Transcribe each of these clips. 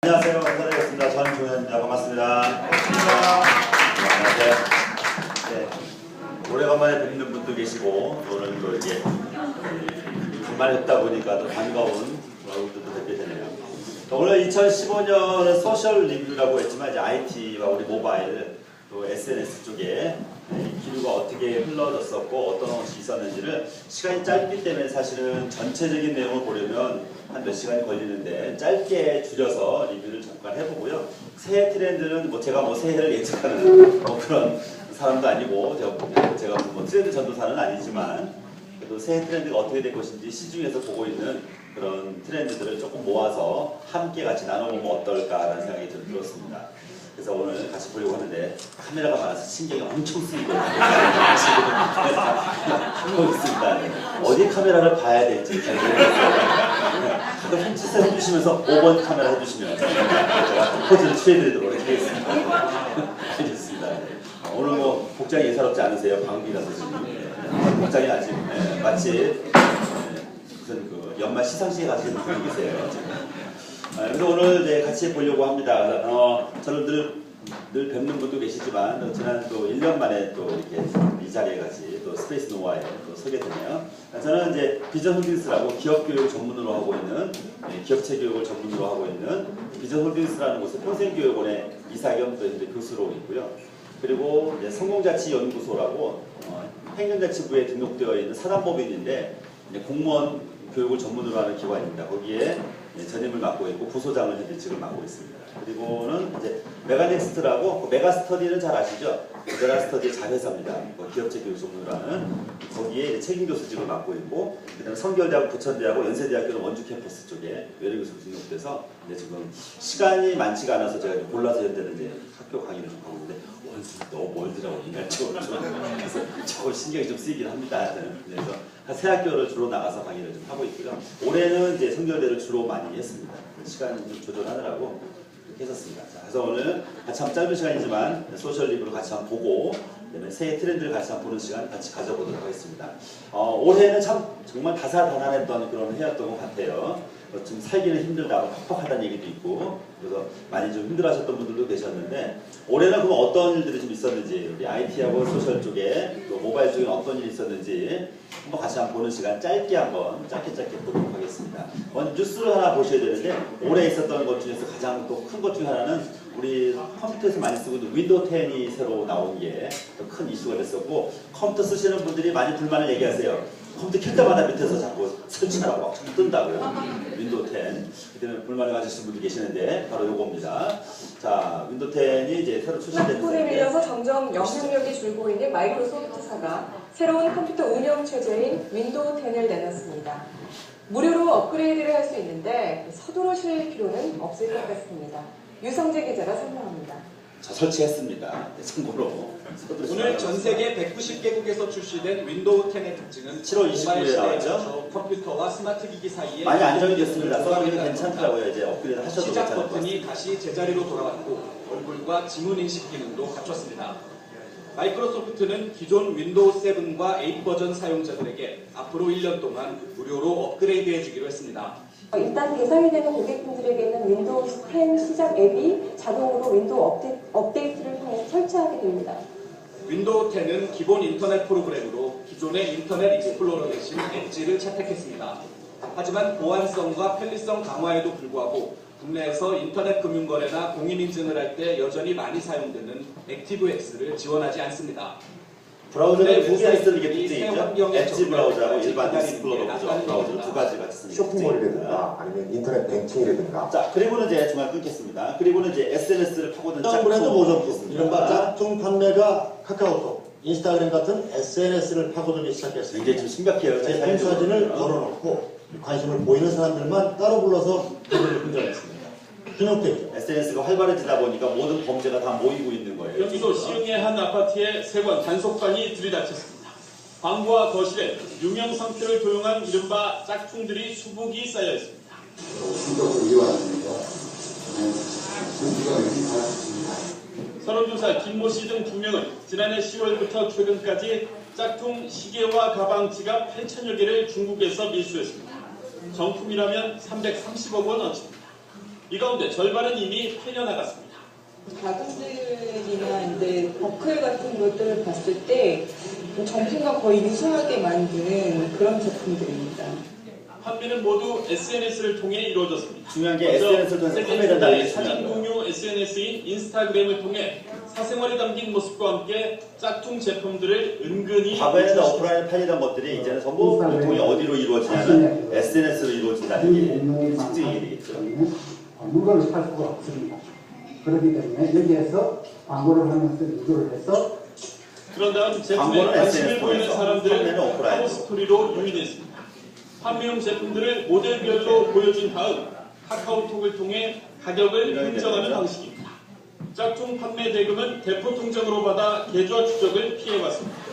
안녕하세요. 감사드리겠습니다. 저는 조현입니다. 반갑습니다. 안녕하세요. 네, 오래간만에 뵙는 분도 계시고 오늘 또 이렇게 주말 했다 보니까 또 반가운 얼굴들도 뵙게 되네요. 오늘 2015년은 소셜 리뷰라고 했지만 이제 IT와 우리 모바일 또 SNS 쪽에 기류가 어떻게 흘러졌었고 어떤 것이 있었는지를 시간이 짧기 때문에 사실은 전체적인 내용을 보려면 한 몇 시간이 걸리는데 짧게 줄여서 리뷰를 잠깐 해보고요. 새해 트렌드는 제가 새해를 예측하는 그런 사람도 아니고 제가 트렌드 전도사는 아니지만 그래도 새해 트렌드가 어떻게 될 것인지 시중에서 보고 있는 그런 트렌드들을 조금 모아서 함께 같이 나눠보면 어떨까라는 생각이 들었습니다. 그래서 오늘 같이 보려고 하는데 카메라가 많아서 신경이 엄청 쓰이거든요. 하고 있습니다. 어디 카메라를 봐야 될지 잘 모르겠어요. 가끔 펜치스 해주시면서 5번 카메라 해주시면 제가 포즈를 취해드리도록 하겠습니다. 알겠습니다. 오늘 복장이 예사롭지 않으세요? 방귀라서 지금. 복장이 아직 마치 무슨 연말 시상식에 가시는 분이 계세요. 지금. 그래서 오늘 이제 같이 보려고 합니다. 저는 늘 뵙는 분도 계시지만 지난 또 1년 만에 또 이렇게 이 자리에 같이 또 스페이스 노아에 또 서게 되네요. 저는 이제 비전 홀딩스라고 기업 교육을 전문으로 하고 있는 기업체 교육을 전문으로 하고 있는 비전 홀딩스라는 곳에 평생교육원의 이사 겸 또 교수로 있고요. 그리고 이제 성공자치연구소라고 행정자치부에 등록되어 있는 사단법인인데 공무원 교육을 전문으로 하는 기관입니다. 거기에 전임을 맡고 있고 부소장을 현직을 맡고 있습니다. 그리고는 이제 메가넥스트라고 메가스터디는 잘 아시죠? 메가스터디의 자회사입니다. 기업체 교육 전문으로 하는 거기에 책임 교수직을 맡고 있고 그다음에 성결대하고 부천대하고 연세대학교는 원주 캠퍼스 쪽에 외래교수로 등록돼서 지금 시간이 많지가 않아서 제가 골라서 현재는 이제 학교 강의를 좀 하고 있는데 원수 너무 멀더라고요. 그래서 저거 신경이 좀 쓰이긴 합니다. 그래서 한 세 학교를 주로 나가서 강의를 좀 하고 있고요. 올해는 이제 성결대를 주로 많이 했습니다. 시간 좀 조절하느라고 그렇게 했었습니다. 자, 그래서 오늘 참 짧은 시간이지만 소셜 리뷰를 같이 한번 보고 그다음에 새해 트렌드를 같이 한번 보는 시간 같이 가져보도록 하겠습니다. 올해는 참 정말 다사다난했던 그런 해였던 것 같아요. 좀 살기는 힘들다, 팍팍하다는 얘기도 있고 그래서 많이 좀 힘들어하셨던 분들도 계셨는데 올해는 그럼 어떤 일들이 좀 있었는지 우리 IT하고 소셜 쪽에 또 모바일 쪽에 어떤 일이 있었는지 한번 같이 한번 보는 시간 짧게 보도록 하겠습니다. 먼저 뉴스를 하나 보셔야 되는데 올해 있었던 것 중에서 가장 또 큰 것 중에 하나는 우리 컴퓨터에서 많이 쓰고 있는 윈도우 10이 새로 나온 게 큰 이슈가 됐었고 컴퓨터 쓰시는 분들이 많이 불만을 얘기하세요. 컴퓨터 켤 때마다 밑에서 자꾸 설치하라고 막 뜬다고요. 윈도우 10. 그때는 불만을 가지신 분도 계시는데 바로 요겁니다. 자, 윈도우 10이 이제 새로 출시되는 스마트폰에 밀려서 점점 영향력이 줄고 있는 마이크로소프트사가 새로운 컴퓨터 운영 체제인 윈도우 10을 내놨습니다. 무료로 업그레이드를 할 수 있는데 서두르실 필요는 없을 것 같습니다. 유성재 기자가 설명합니다. 저 설치했습니다. 참고로 오늘 전 세계 190개국에서 출시된 윈도우 10의 특징은 7월 29일에 나왔죠. 컴퓨터와 스마트 기기 사이에 많이 안정이 됐습니다. 써보기는 괜찮더라고요. 이제 업그레이드 하셔도 시작 괜찮을 것 버튼이 같습니다. 다시 제자리로 돌아왔고 얼굴과 지문 인식 기능도 갖췄습니다. 마이크로소프트는 기존 윈도우 7과 8 버전 사용자들에게 앞으로 1년 동안 무료로 업그레이드해 주기로 했습니다. 일단 대상이 되는 고객분들에게는 윈도우 10 시작 앱이 자동으로 윈도우 업데이트를 통해 설치하게 됩니다. 윈도우 10은 기본 인터넷 프로그램으로 기존의 인터넷 익스플로러 대신 엣지를 채택했습니다. 하지만 보안성과 편리성 강화에도 불구하고 국내에서 인터넷 금융거래나 공인인증을 할 때 여전히 많이 사용되는 액티브엑스를 지원하지 않습니다. 브라우저는 두 개를 쓰는 게 특징이죠. 엣지 브라우저하고 일반 익스플로러 브라우저 두 가지 같이 쓰는 쇼핑몰이라든가 아니면 인터넷 뱅킹이라든가. 자, 그리고는 이제 중간 끊겠습니다. 그리고는 이제 SNS를 파고든 짝퉁 브랜드 모조품, 있습니다. 이른바 짝퉁 판매가 카카오톡, 인스타그램 같은 SNS를 파고들기 시작했습니다. 굉장히 좀 심각해요. 제품 사진을 걸어놓고 관심을 보이는 사람들만 따로 불러서 돈을 흥정했습니다. 현혹되죠. SNS가 활발해지다 보니까 모든 범죄가 다 모이고 있는 거예요. 경기도 시흥의 한 아파트에 세관 단속반이 들이닥쳤습니다. 방과 거실에 유명 상표를 도용한 이른바 짝퉁들이 수북이 쌓여 있습니다. 서른두살 김모 씨 등 2명은 지난해 10월부터 최근까지 짝퉁 시계와 가방, 지갑 8천여 개를 중국에서 밀수했습니다. 정품이라면 330억 원 어치입니다. 이 가운데 절반은 이미 팔려나갔습니다. 가금들이나 이제 버클 같은 것들을 봤을 때 정품과 거의 유사하게 만든 그런 제품들입니다. 판매는 모두 SNS를 통해 이루어졌습니다. 중요한 게 SNS를 통해서 판매된다는 게 사진 중요한 거예요. 공유 SNS인 인스타그램을 통해 사생활이 담긴 모습과 함께 짝퉁 제품들을 은근히 과거에는 노출시켰습니다. 오프라인에 팔리던 것들이 이제는 전부 보통이 어디로 이루어지냐면 SNS로 이루어진다는 게 특징이 되겠죠. 물건을 살 수가 없습니다. 그렇기 때문에 여기에서 광고를 하면서 유도를 해서 그런 다음 제품에 광고는 관심을 SNS 보이는 통해서, 사람들을 판매는 오프라인으로. 카고 스토리로 유인했습니다. 판매용 제품들을 모델별로 보여준 다음 카카오톡을 통해 가격을 이렇게 인정하는 되죠. 방식입니다. 짝퉁 판매 대금은 대포 통장으로 받아 계좌 추적을 피해왔습니다.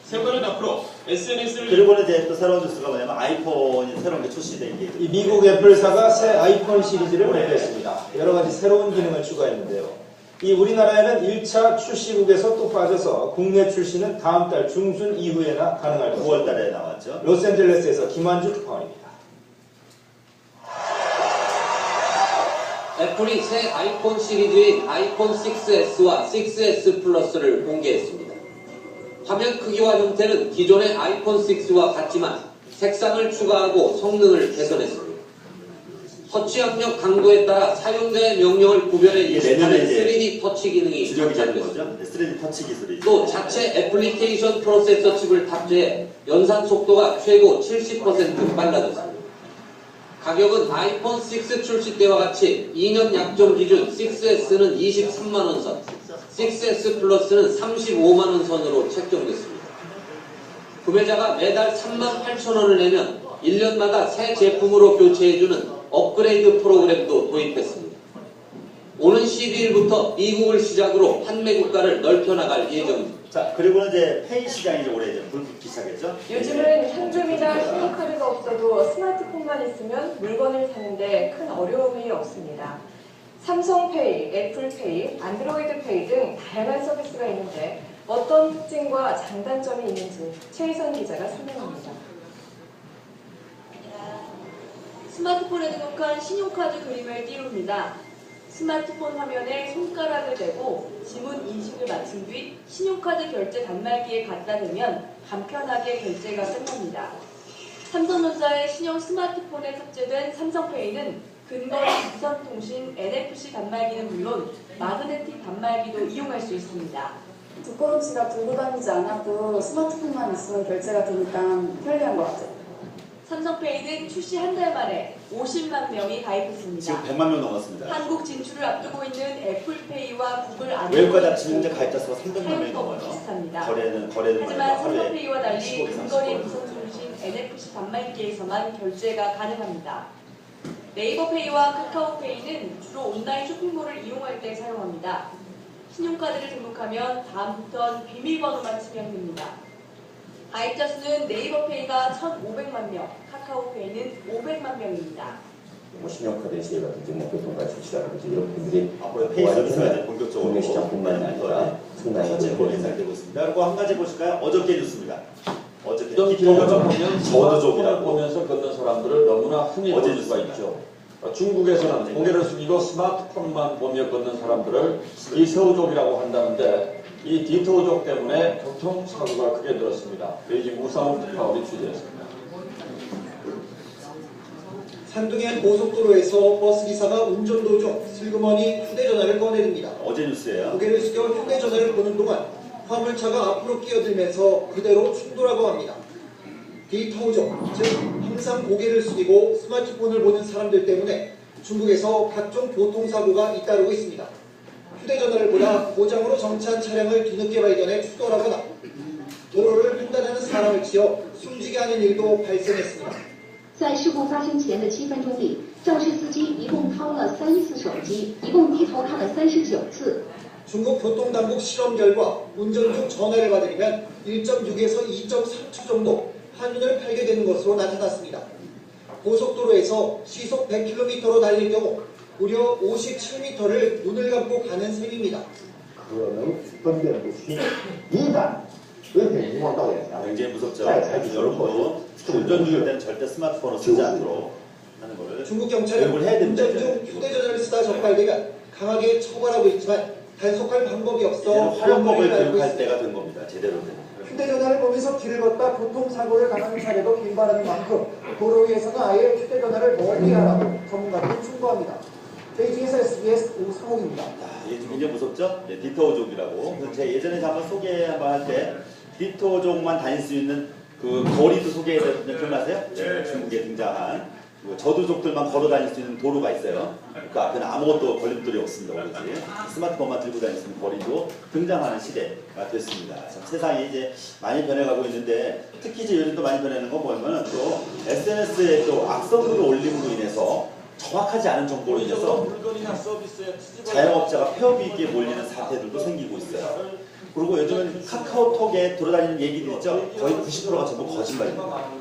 세관은 앞으로 SNS를 그리고는 이제 또 새로운 뉴스가 뭐냐면 아이폰이 새로운 게 출시된 게 이 미국 애플사가 새 아이폰 시리즈를 발표했습니다. 여러 가지 새로운 기능을 추가했는데요. 이 우리나라에는 1차 출시국에서 또 빠져서 국내 출시는 다음 달 중순 이후에나 가능할 9월 것입니다. 달에 나왔죠. 로스앤젤레스에서 김한주 특파원입니다. 애플이 새 아이폰 시리즈인 아이폰 6S와 6S 플러스를 공개했습니다. 화면 크기와 형태는 기존의 아이폰 6와 같지만 색상을 추가하고 성능을 개선했습니다. 터치 압력 강도에 따라 사용자의 명령을 구별해 이게 인식하는 내년에 이제 3D 터치 기능이 주력이 되는 장착됐습니다. 거죠. 3D 터치 기술이. 또 자체 애플리케이션 프로세서 칩을 탑재해 연산 속도가 최고 70% 빨라졌습니다. 가격은 아이폰 6 출시 때와 같이 2년 약정 기준 6S는 23만원 선, 6S 플러스는 35만원 선으로 책정됐습니다. 구매자가 매달 38,000원을 내면 1년마다 새 제품으로 교체해주는 업그레이드 프로그램도 도입했습니다. 오는 12일부터 미국을 시작으로 판매 국가를 넓혀나갈 예정입니다. 자, 그리고는 이제 페이 시장이 이제 올해 이제 불붙기 시작했죠. 요즘은 현금이나 신용카드가 없어도 스마트폰만 있으면 물건을 사는데 큰 어려움이 없습니다. 삼성페이, 애플페이, 안드로이드페이 등 다양한 서비스가 있는데 어떤 특징과 장단점이 있는지 최희선 기자가 설명합니다. 스마트폰에 등록한 신용카드 그림을 띄웁니다. 스마트폰 화면에 손가락을 대고 지문 인식을 마친 뒤 신용카드 결제 단말기에 갖다 대면 간편하게 결제가 끝납니다. 삼성전자의 신형 스마트폰에 탑재된 삼성페이는 근거리 무선통신 NFC 단말기는 물론 마그네틱 단말기도 이용할 수 있습니다. 뒷걸음치가 들고 다니지 않아도 스마트폰만 있으면 결제가 되니까 편리한 것 같아요. 삼성페이는 출시 한 달 만에 50만 명이 가입했습니다. 지금 100만 명 넘었습니다. 한국 진출을 앞두고 있는 애플페이와 구글 외국까지 합치면 이제 가입자 수가 300만 명이 넘어요. 비슷합니다. 거래는 하지만 말이죠. 삼성페이와 달리 15, 30 근거리 건. 무선통신 NFC 단말기에서만 결제가 가능합니다. 네이버페이와 카카오페이는 주로 온라인 쇼핑몰을 이용할 때 사용합니다. 신용카드를 등록하면 다음부터는 비밀번호만 치면 됩니다. 가입자 수는 네이버페이가 1,500만 명, 카카오페이는 500만 명입니다. 신용카드 시대라든지 교통카드 출시라든지 이런 분들이 앞으로 페이 서비스가 이제 본격적으로 국내 시장뿐만 아니라 상당히 실제로 예상되고 있습니다. 그리고 한 가지 보실까요? 어저께 뉴스입니다. 어저께 어떤 기업을 보면 스마트폰을 저도족이라고 보면서 걷는 사람들을 너무나 흔히 어제 볼 수가 뉴스입니다. 있죠. 중국에서는 고개를 숙이고 스마트폰만 보며 걷는 사람들을 디서우족이라고 한다는데 이 디토우족 때문에 교통사고가 크게 늘었습니다. 베이징 우상욱 특파원이 취재했습니다. 산둥의 고속도로에서 버스기사가 운전도 중 슬그머니 휴대전화를 꺼내듭니다. 어제 뉴스예요. 고개를 숙여 휴대전화를 보는 동안 화물차가 앞으로 끼어들면서 그대로 충돌하고 합니다. 디토우족, 즉 항상 고개를 숙이고 스마트폰을 보는 사람들 때문에 중국에서 각종 교통사고가 잇따르고 있습니다. 휴대전화를 보다 고장으로 정차한 차량을 뒤늦게 발견해 추돌하거나 도로를 횡단하는 사람을 치어 숨지게 하는 일도 발생했습니다. 在事故发生前的7分钟里，肇事司机一共掏了3次手机，一共低头看了39次。 중국 교통당국 실험 결과 운전 중 전화를 받으려면 1.6에서 2.3초 정도 환율을 팔게 되는 것으로 나타났습니다. 고속도로에서 시속 100km로 달릴 경우 무려 57m를 눈을 감고 가는 셈입니다. 可能分辨不清，一旦危险情况到眼前， 굉장히 무섭죠. 再采取 여러분도 운전 중일 때는 절대 스마트폰을 쓰지 않도록 하는 거를 중국 경찰은 교육을 해야 된다. 운전 중 휴대전화를 쓰다 적발되면 강하게 처벌하고 있지만 단속할 방법이 없어 이제는 활용법을 알고 교육할 있습니다. 때가 된 겁니다. 제대로 된. 휴대전화를 보면서 길을 걷다 교통사고를 당하는 사례도 빈번한 만큼 도로 위에서는 아예 휴대전화를 멀리하라고 전문가들이 충고합니다. 베이징에서 SBS 우상욱입니다. 이게 좀 굉장히 무섭죠? 네, 디터오족이라고. 그래서 제가 예전에 한번 소개 한번 할 때 디터오족만 다닐 수 있는 그 거리도 소개해드렸는데 기억나세요? 네, 중국에 등장한 그 저두족들만 걸어 다닐 수 있는 도로가 있어요. 그 앞에는 아무것도 걸림돌이 없습니다. 오로지 스마트폰만 들고 다닐 수 있는 거리도 등장하는 시대가 됐습니다. 참 세상이 이제 많이 변해가고 있는데 특히 이제 요즘 또 많이 변하는 건 뭐냐면 또 SNS에 또 악성글을 올림으로 인해서 정확하지 않은 정보로 인해서 물건이나 서비스에 자영업자가 폐업위기에 몰리는 사태들도 생기고 있어요. 그리고 요즘은 카카오톡에 돌아다니는 얘기들 있죠? 거의 90%가 전부 거짓말입니다.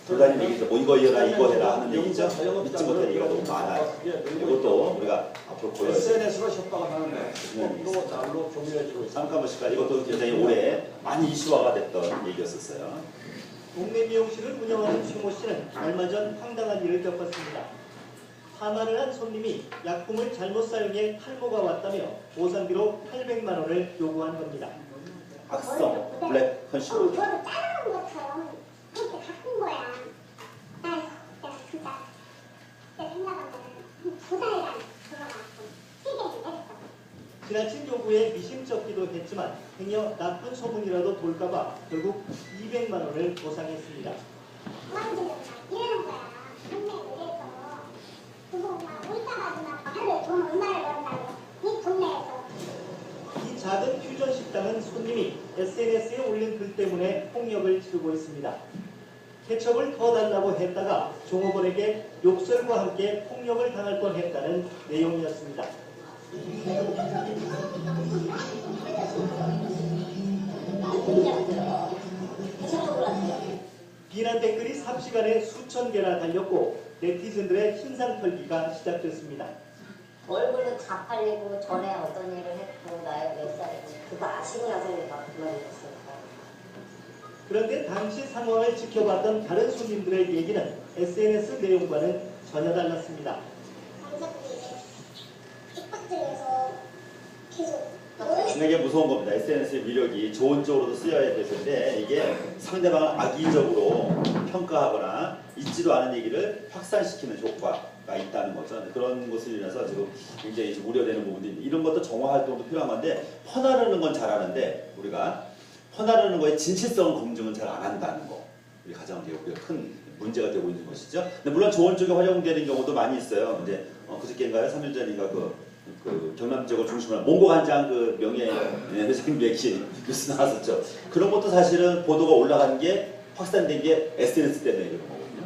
돌아다니는 얘기죠. 뭐 이거 해라 이거 해라 하는 얘기죠. 믿지 못할 얘기가 너무 많아요. 이것도 우리가 앞으로 보여야 돼요. SNS로 협박을 하는데 또 날로 교묘해지고 있습니다. 잠깐만 시간 이것도 굉장히 오래 많이 이슈화가 됐던 얘기였었어요. 동네 미용실을 운영하는 최모 씨는 얼마 전 황당한 일을 겪었습니다. 파마를 한 손님이 약품을 잘못 사용해 탈모가 왔다며 보상비로 800만 원을 요구한 겁니다. 악성 블랙 컨슈머. 저를 자르는 것처럼 그렇게 바꾼 거야. 아휴, 내가 진짜 내 생각은 두 달간 들어갔고 시대를 했어. 지나친 요구에 미심쩍기도 했지만 행여 나쁜 소문이라도 돌까봐 결국 200만 원을 보상했습니다. 그만두는 이러는 거야. 동네 노래에서 그거 막 울다가지만 하루에 돈 얼마를 번다고 이 동네에서. 이 작은 퓨전 식당은 손님이 SNS에 올린 글 때문에 폭력을 치르고 있습니다. 케첩을 더 달라고 했다가 종업원에게 욕설과 함께 폭력을 당할 뻔했다는 내용이었습니다. 비난 댓글이 삽시간에 수천 개나 달렸고 네티즌들의 신상 털기가 시작됐습니다. 얼굴은 다 팔리고 전에 어떤 일을 했고 나의 몇 살인지 그거 아시고 나서 막 그만뒀으니까. 그런데 당시 상황을 지켜봤던 다른 손님들의 얘기는 SNS 내용과는 전혀 달랐습니다. 뒷박질에서 계속 이게 무서운 겁니다. SNS의 위력이 좋은 쪽으로도 쓰여야 될 텐데 이게 상대방을 악의적으로 평가하거나 있지도 않은 얘기를 확산시키는 효과가 있다는 거죠. 그런 것을 인해서 지금 굉장히 좀 우려되는 부분들이 이런 것도 정화 활동도 필요한 건데 퍼나르는 건 잘하는데 우리가 퍼나르는 거에 진실성 검증은 잘 안 한다는 거. 우리 가장 큰 문제가 되고 있는 것이죠. 근데 물론 좋은 쪽에 활용되는 경우도 많이 있어요. 이제 그저께인가요? 3일 전인가 그 경남 지역을 중심으로 몽고 간장 그 명예 회장님 얘기 뉴스 나왔었죠. 그런 것도 사실은 보도가 올라간 게 확산된 게 SNS 때문에 그런 거거든요.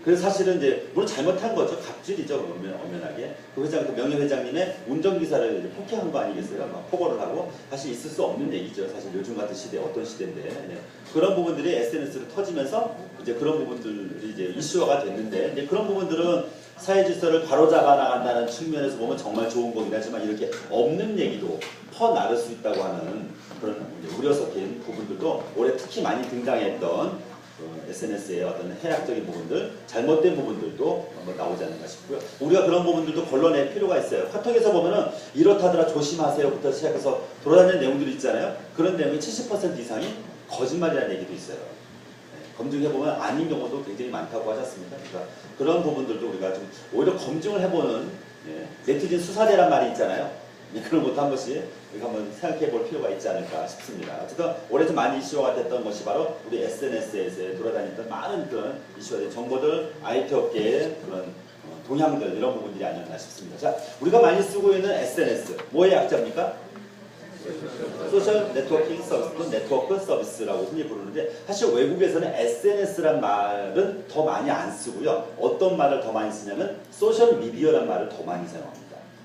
그래서 사실은 이제 물론 잘못한 거죠. 갑질이죠. 엄연하게 그 회장 그 명예 회장님의 운전기사를 이제 폭행한 거 아니겠어요? 막 포고를 하고 사실 있을 수 없는 얘기죠. 사실 요즘 같은 시대 어떤 시대인데 네. 그런 부분들이 SNS로 터지면서 이제 그런 부분들이 이제 이슈화가 됐는데 이제 그런 부분들은 사회 질서를 바로잡아 나간다는 측면에서 보면 정말 좋은 거긴 하지만 이렇게 없는 얘기도 퍼나를 수 있다고 하는 그런 우려 섞인 부분들도 올해 특히 많이 등장했던 SNS의 어떤 해악적인 부분들, 잘못된 부분들도 한번 나오지 않는가 싶고요. 우리가 그런 부분들도 걸러낼 필요가 있어요. 카톡에서 보면은 이렇다더라 조심하세요부터 시작해서 돌아다니는 내용들이 있잖아요. 그런 내용이 70% 이상이 거짓말이라는 얘기도 있어요. 검증해보면 아닌 경우도 굉장히 많다고 하지 않습니까? 그러니까 그런 부분들도 우리가 좀 오히려 검증을 해보는 네티즌 수사대란 말이 있잖아요. 그런 것도 한 번씩 우리가 한번 생각해 볼 필요가 있지 않을까 싶습니다. 어쨌든 올해 좀 많이 이슈화가 됐던 것이 바로 우리 SNS에서 돌아다녔던 많은 그런 이슈화된 정보들, IT 업계의 그런 동향들 이런 부분들이 아니었나 싶습니다. 자, 우리가 많이 쓰고 있는 SNS 뭐의 약자입니까? 소셜 네트워킹 서비스 또는 네트워크 서비스라고 흔히 부르는데 사실 외국에서는 SNS란 말은 더 많이 안 쓰고요. 어떤 말을 더 많이 쓰냐면 소셜 미디어란 말을 더 많이 사용합니다.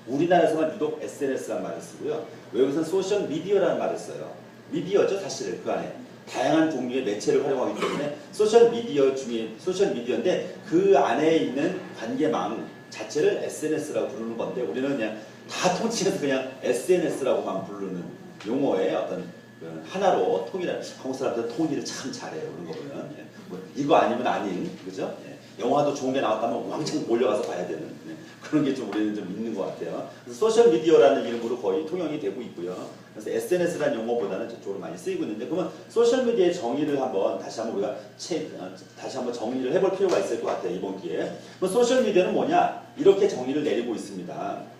우리나라에서만 유독 SNS란 말을 쓰고요. 외국에서는 소셜 미디어라는 말을 써요. 미디어죠 사실은 그 안에. 다양한 종류의 매체를 활용하기 때문에 소셜 미디어 중에 소셜 미디어인데 그 안에 있는 관계망 자체를 SNS라고 부르는 건데 우리는 그냥 다 통칭해서 그냥 SNS라고만 부르는 용어의 어떤 하나로 통일한 한국 사람들은 통일을 참 잘해요. 그런 거 보면 뭐 이거 아니면 아닌 그죠? 영화도 좋은 게 나왔다면 왕창 몰려가서 봐야 되는 그런 게 좀 우리는 좀 있는 것 같아요. 그래서 소셜 미디어라는 이름으로 거의 통용이 되고 있고요. 그래서 SNS라는 용어보다는 저쪽으로 많이 쓰이고 있는데, 그러면 소셜 미디어의 정의를 다시 한번 우리가 다시 한번 정리를 해볼 필요가 있을 것 같아요, 이번 기회에. 그럼 소셜 미디어는 뭐냐? 이렇게 정의를 내리고 있습니다.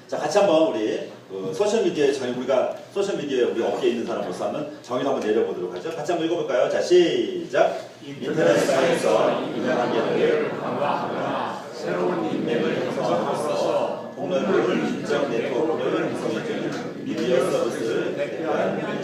자, 같이 한번 우리 소셜 미디어의 정의, 우리가 소셜 미디어에 우리 업계에 있는 사람으로서 한번 정의를 한번 내려보도록 하죠. 같이 한번 읽어볼까요? 자, 시작. 인터넷상에서 인간관계를 강화하거나 새로운 인맥을 형성함으로써 폭넓은 인적 네트워크를 구성해주는 미디어 서비스를 대표하는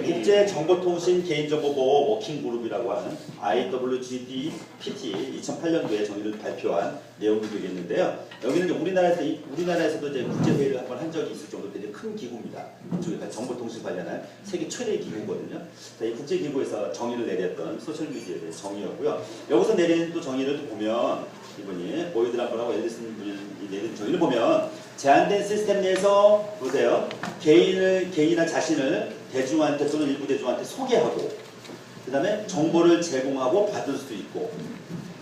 국제정보통신 개인정보보호 워킹그룹이라고 하는 IWGDPT 2008년도에 정의를 발표한 내용이 되겠는데요. 여기는 이제 우리나라에서도 이제 국제회의를 한번 한 적이 있을 정도로 되게 큰 기구입니다. 이쪽에 정보통신 관련한 세계 최대 기구거든요. 자, 이 국제기구에서 정의를 내렸던 소셜미디어에 대한 정의였고요. 여기서 내린 또 정의를 또 보면 이분이 보이드 람버라고 앨리슨 분이 내린 정의를 보면 제한된 시스템 내에서 보세요. 개인이나 자신을 대중한테 또는 일부 대중한테 소개하고, 그 다음에 정보를 제공하고 받을 수도 있고,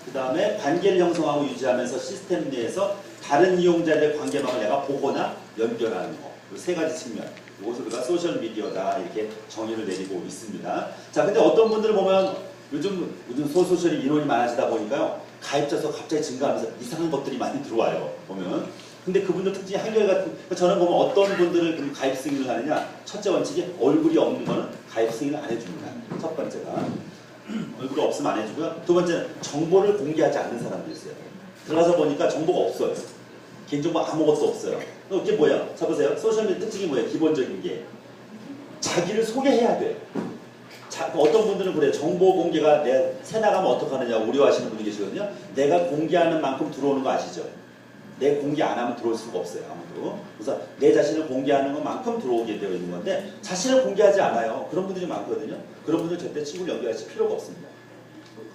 그 다음에 관계를 형성하고 유지하면서 시스템 내에서 다른 이용자들의 관계망을 내가 보거나 연결하는 거. 그 세 가지 측면. 이것을 우리가 소셜미디어다 이렇게 정의를 내리고 있습니다. 자, 근데 어떤 분들을 보면 요즘 소셜이 인원이 많아지다 보니까요, 가입자 수가 갑자기 증가하면서 이상한 것들이 많이 들어와요. 보면. 근데 그분들 특징이 한결같은, 저는 보면 어떤 분들을 가입 승인을 하느냐, 첫째 원칙이 얼굴이 없는 거는 가입 승인을 안 해줍니다. 첫 번째가 얼굴이 없으면 안 해주고요. 두 번째는 정보를 공개하지 않는 사람도 있어요. 들어가서 보니까 정보가 없어요. 개인정보 아무것도 없어요. 이게 뭐야? 자, 보세요. 소셜미디어 특징이 뭐예요? 기본적인 게 자기를 소개해야 돼요. 어떤 분들은 그래요. 정보 공개가 새 나가면 어떡하느냐 우려하시는 분이 계시거든요. 내가 공개하는 만큼 들어오는 거 아시죠? 내 공개 안 하면 들어올 수가 없어요, 아무도. 그래서 내 자신을 공개하는 것만큼 들어오게 되어 있는 건데, 자신을 공개하지 않아요. 그런 분들이 많거든요. 그런 분들 절대 친구를 연결하실 필요가 없습니다.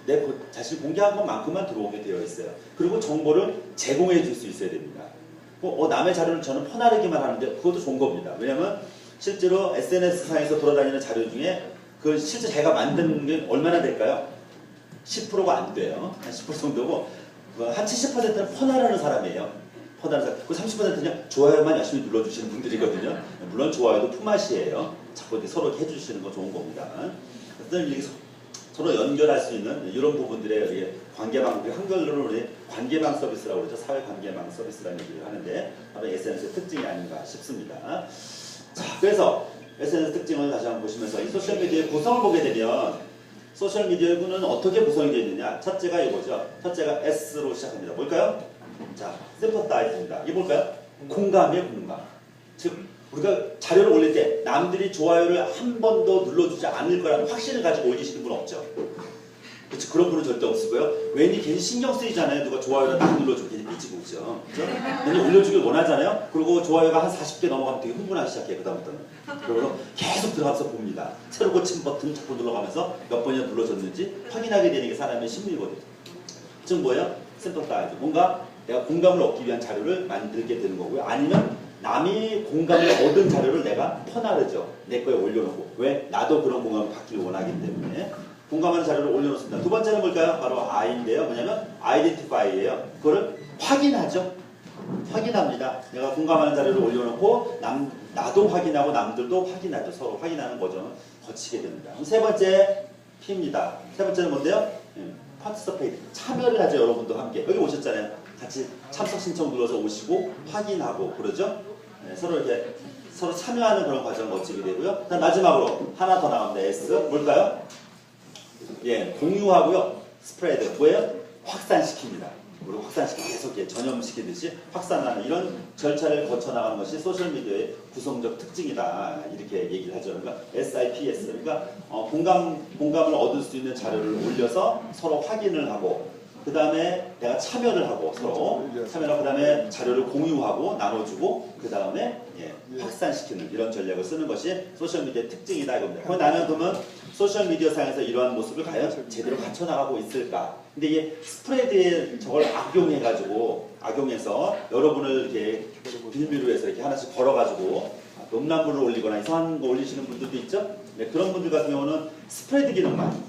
내 자신을 공개한 것만큼만 들어오게 되어 있어요. 그리고 정보를 제공해 줄 수 있어야 됩니다. 남의 자료를 저는 퍼나르기만 하는데 그것도 좋은 겁니다. 왜냐하면 실제로 SNS상에서 돌아다니는 자료 중에 그 실제 자기가 만든 게 얼마나 될까요? 10%가 안 돼요. 한 10% 정도고, 한 70%는 퍼나르는 사람이에요. 퍼나르는 사람. 그 30%는 좋아요만 열심히 눌러주시는 분들이거든요. 물론 좋아요도 품앗이에요. 자꾸 이렇게 서로 해주시는 거 좋은 겁니다. 그래서 서로 연결할 수 있는 이런 부분들의 관계망, 한글로는 우리 관계망 서비스라고 그러죠. 사회 관계망 서비스라는 얘기를 하는데, 바로 SNS의 특징이 아닌가 싶습니다. 자, 그래서 SNS 특징을 다시 한번 보시면서 이 소셜미디어의 구성을 보게 되면, 소셜미디어는 어떻게 구성이 되어 있느냐. 첫째가 이거죠. 첫째가 S로 시작합니다. 뭘까요? 자, 심퍼사이즈입니다. 이게 뭘까요? 공감이에요, 공감. 즉, 우리가 자료를 올릴 때 남들이 좋아요를 한 번도 눌러주지 않을 거라는 확신을 가지고 올리시는 분 없죠? 그치, 그런 분은 절대 없고요. 괜히 신경 쓰이잖아요. 누가 좋아요를 딱 눌러주고 괜히 삐지고 있죠. 괜히 올려주길 원하잖아요. 그리고 좋아요가 한 40개 넘어가면 되게 흥분하기 시작해요. 그다음부터는. 그러고서 계속 들어가서 봅니다. 새로 고친 버튼 자꾸 눌러가면서 몇 번이나 눌러졌는지 확인하게 되는 게 사람의 심리거든요. 즉 뭐예요? 심퍼사이즈. 뭔가 내가 공감을 얻기 위한 자료를 만들게 되는 거고요. 아니면 남이 공감을 얻은 자료를 내가 퍼나르죠. 내 거에 올려놓고. 왜? 나도 그런 공감을 받기를 원하기 때문에 공감하는 자료를 올려놓습니다. 두 번째는 뭘까요? 바로 I인데요. 뭐냐면 아이덴티파이예요. 그거를 확인하죠. 확인합니다. 내가 공감하는 자료를 올려놓고 나도 확인하고 남들도 확인하죠. 서로 확인하는 과정을 거치게 됩니다. 세 번째 P입니다. 세 번째는 뭔데요? 파티시페이트. 참여를 하죠. 여러분도 함께. 여기 오셨잖아요. 같이 참석 신청 눌러서 오시고 확인하고 그러죠. 네, 서로 이렇게 서로 참여하는 그런 과정을 거치게 되고요. 그다음 마지막으로 하나 더 나갑니다. S. 뭘까요? 예, 공유하고요. 스프레드. 뭐예요? 확산시킵니다. 우리 확산시키고 계속 전염시키듯이 확산하는 이런 절차를 거쳐나가는 것이 소셜미디어의 구성적 특징이다. 이렇게 얘기를 하죠. 그러니까 SIPS. 그러니까 공감을 얻을 수 있는 자료를 올려서 서로 확인을 하고, 그 다음에 내가 참여를 하고 서로 참여를 하고, 그 다음에 자료를 공유하고 나눠주고, 그 다음에 확산시키는 이런 전략을 쓰는 것이 소셜미디어의 특징이다 이겁니다. 그럼 나는 그러면 소셜미디어 상에서 이러한 모습을 과연 제대로 갖춰나가고 있을까? 근데 이게 스프레드에 저걸 악용해서 여러분을 이렇게 빌미로 해서 이렇게 하나씩 걸어가지고 음란물을 올리거나 이상한 거 올리시는 분들도 있죠? 네, 그런 분들 같은 경우는 스프레드 기능만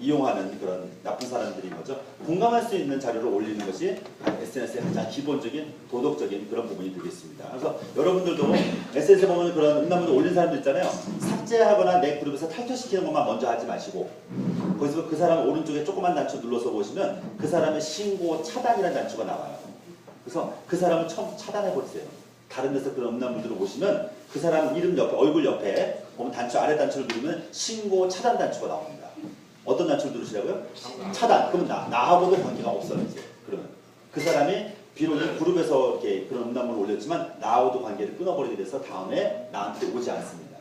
이용하는 그런 나쁜 사람들인 거죠. 공감할 수 있는 자료를 올리는 것이 SNS의 가장 기본적인 도덕적인 그런 부분이 되겠습니다. 그래서 여러분들도 SNS에 보면 그런 음란물을 올린 사람들 있잖아요. 삭제하거나 내 그룹에서 탈퇴시키는 것만 먼저 하지 마시고 거기서 그 사람 오른쪽에 조그만 단추 눌러서 보시면 그 사람의 신고 차단이라는 단추가 나와요. 그래서 그 사람을 처음 차단해 버리세요. 다른 데서 그런 음란물들을 보시면 그 사람 이름 옆에 얼굴 옆에 보면 단추 아래 단추를 누르면 신고 차단 단추가 나옵니다. 어떤 단추를 누르시라고요? 차단. 그럼 나하고도 관계가 없어요. 이제. 그러면 그 사람이 비록 이 그룹에서 이렇게 그런 음란물을 올렸지만 나하고도 관계를 끊어버리게 돼서 다음에 나한테 오지 않습니다.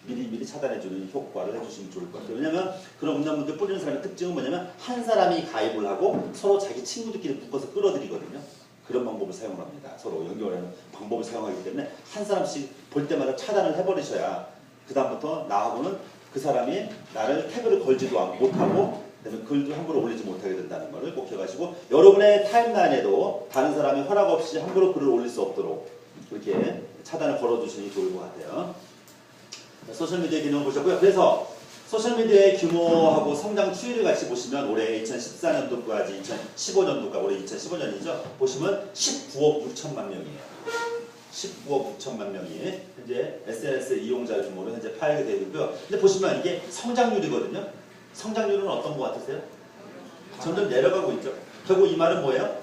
미리 차단해주는 효과를 해주시면 좋을 것 같아요. 왜냐하면 그런 음란물들 뿌리는 사람의 특징은 뭐냐면 한 사람이 가입을 하고 서로 자기 친구들끼리 묶어서 끌어들이거든요. 그런 방법을 사용을 합니다. 서로 연결하는 방법을 사용하기 때문에 한 사람씩 볼 때마다 차단을 해버리셔야 그 다음부터 나하고는 그 사람이 나를 태그를 걸지도 못하고 그다음에 글도 함부로 올리지 못하게 된다는 것을 꼭 기억하시고 여러분의 타임라인에도 다른 사람이 허락 없이 함부로 글을 올릴 수 없도록 이렇게 차단을 걸어주시는 게 좋을 것 같아요. 소셜미디어 기능을 보셨고요. 그래서 소셜미디어의 규모하고 성장 추이를 같이 보시면 올해 2014년도까지 2015년도까지 올해 2015년이죠. 보시면 19억 6천만 명이에요. 19억 6천만 명이 현재 SNS 이용자 규모로 현재 파악이 되고 있고요. 근데 보시면 이게 성장률이거든요. 성장률은 어떤 것 같으세요? 점점 내려가고 있죠. 결국 이 말은 뭐예요?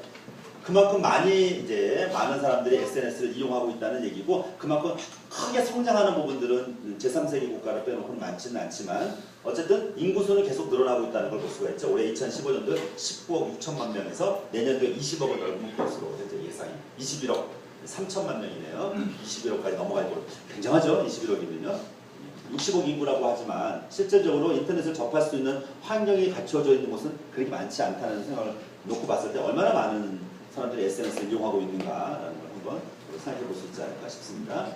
그만큼 이제 많은 사람들이 SNS를 이용하고 있다는 얘기고 그만큼 크게 성장하는 부분들은 제3세계 국가를 빼놓고는 많지는 않지만 어쨌든 인구수는 계속 늘어나고 있다는 걸 볼 수가 있죠. 올해 2015년도에 19억 6천만 명에서 내년도에 20억을 넘을 것으로 현재 예상이 21억 3천만 명이네요. 21억까지 넘어갈 거로 굉장하죠. 21억이면요. 60억 인구라고 하지만 실질적으로 인터넷을 접할 수 있는 환경이 갖춰져 있는 곳은 그렇게 많지 않다는 생각을 놓고 봤을 때 얼마나 많은 사람들이 SNS를 이용하고 있는가라는 걸 한번 생각해 볼 수 있지 않을까 싶습니다.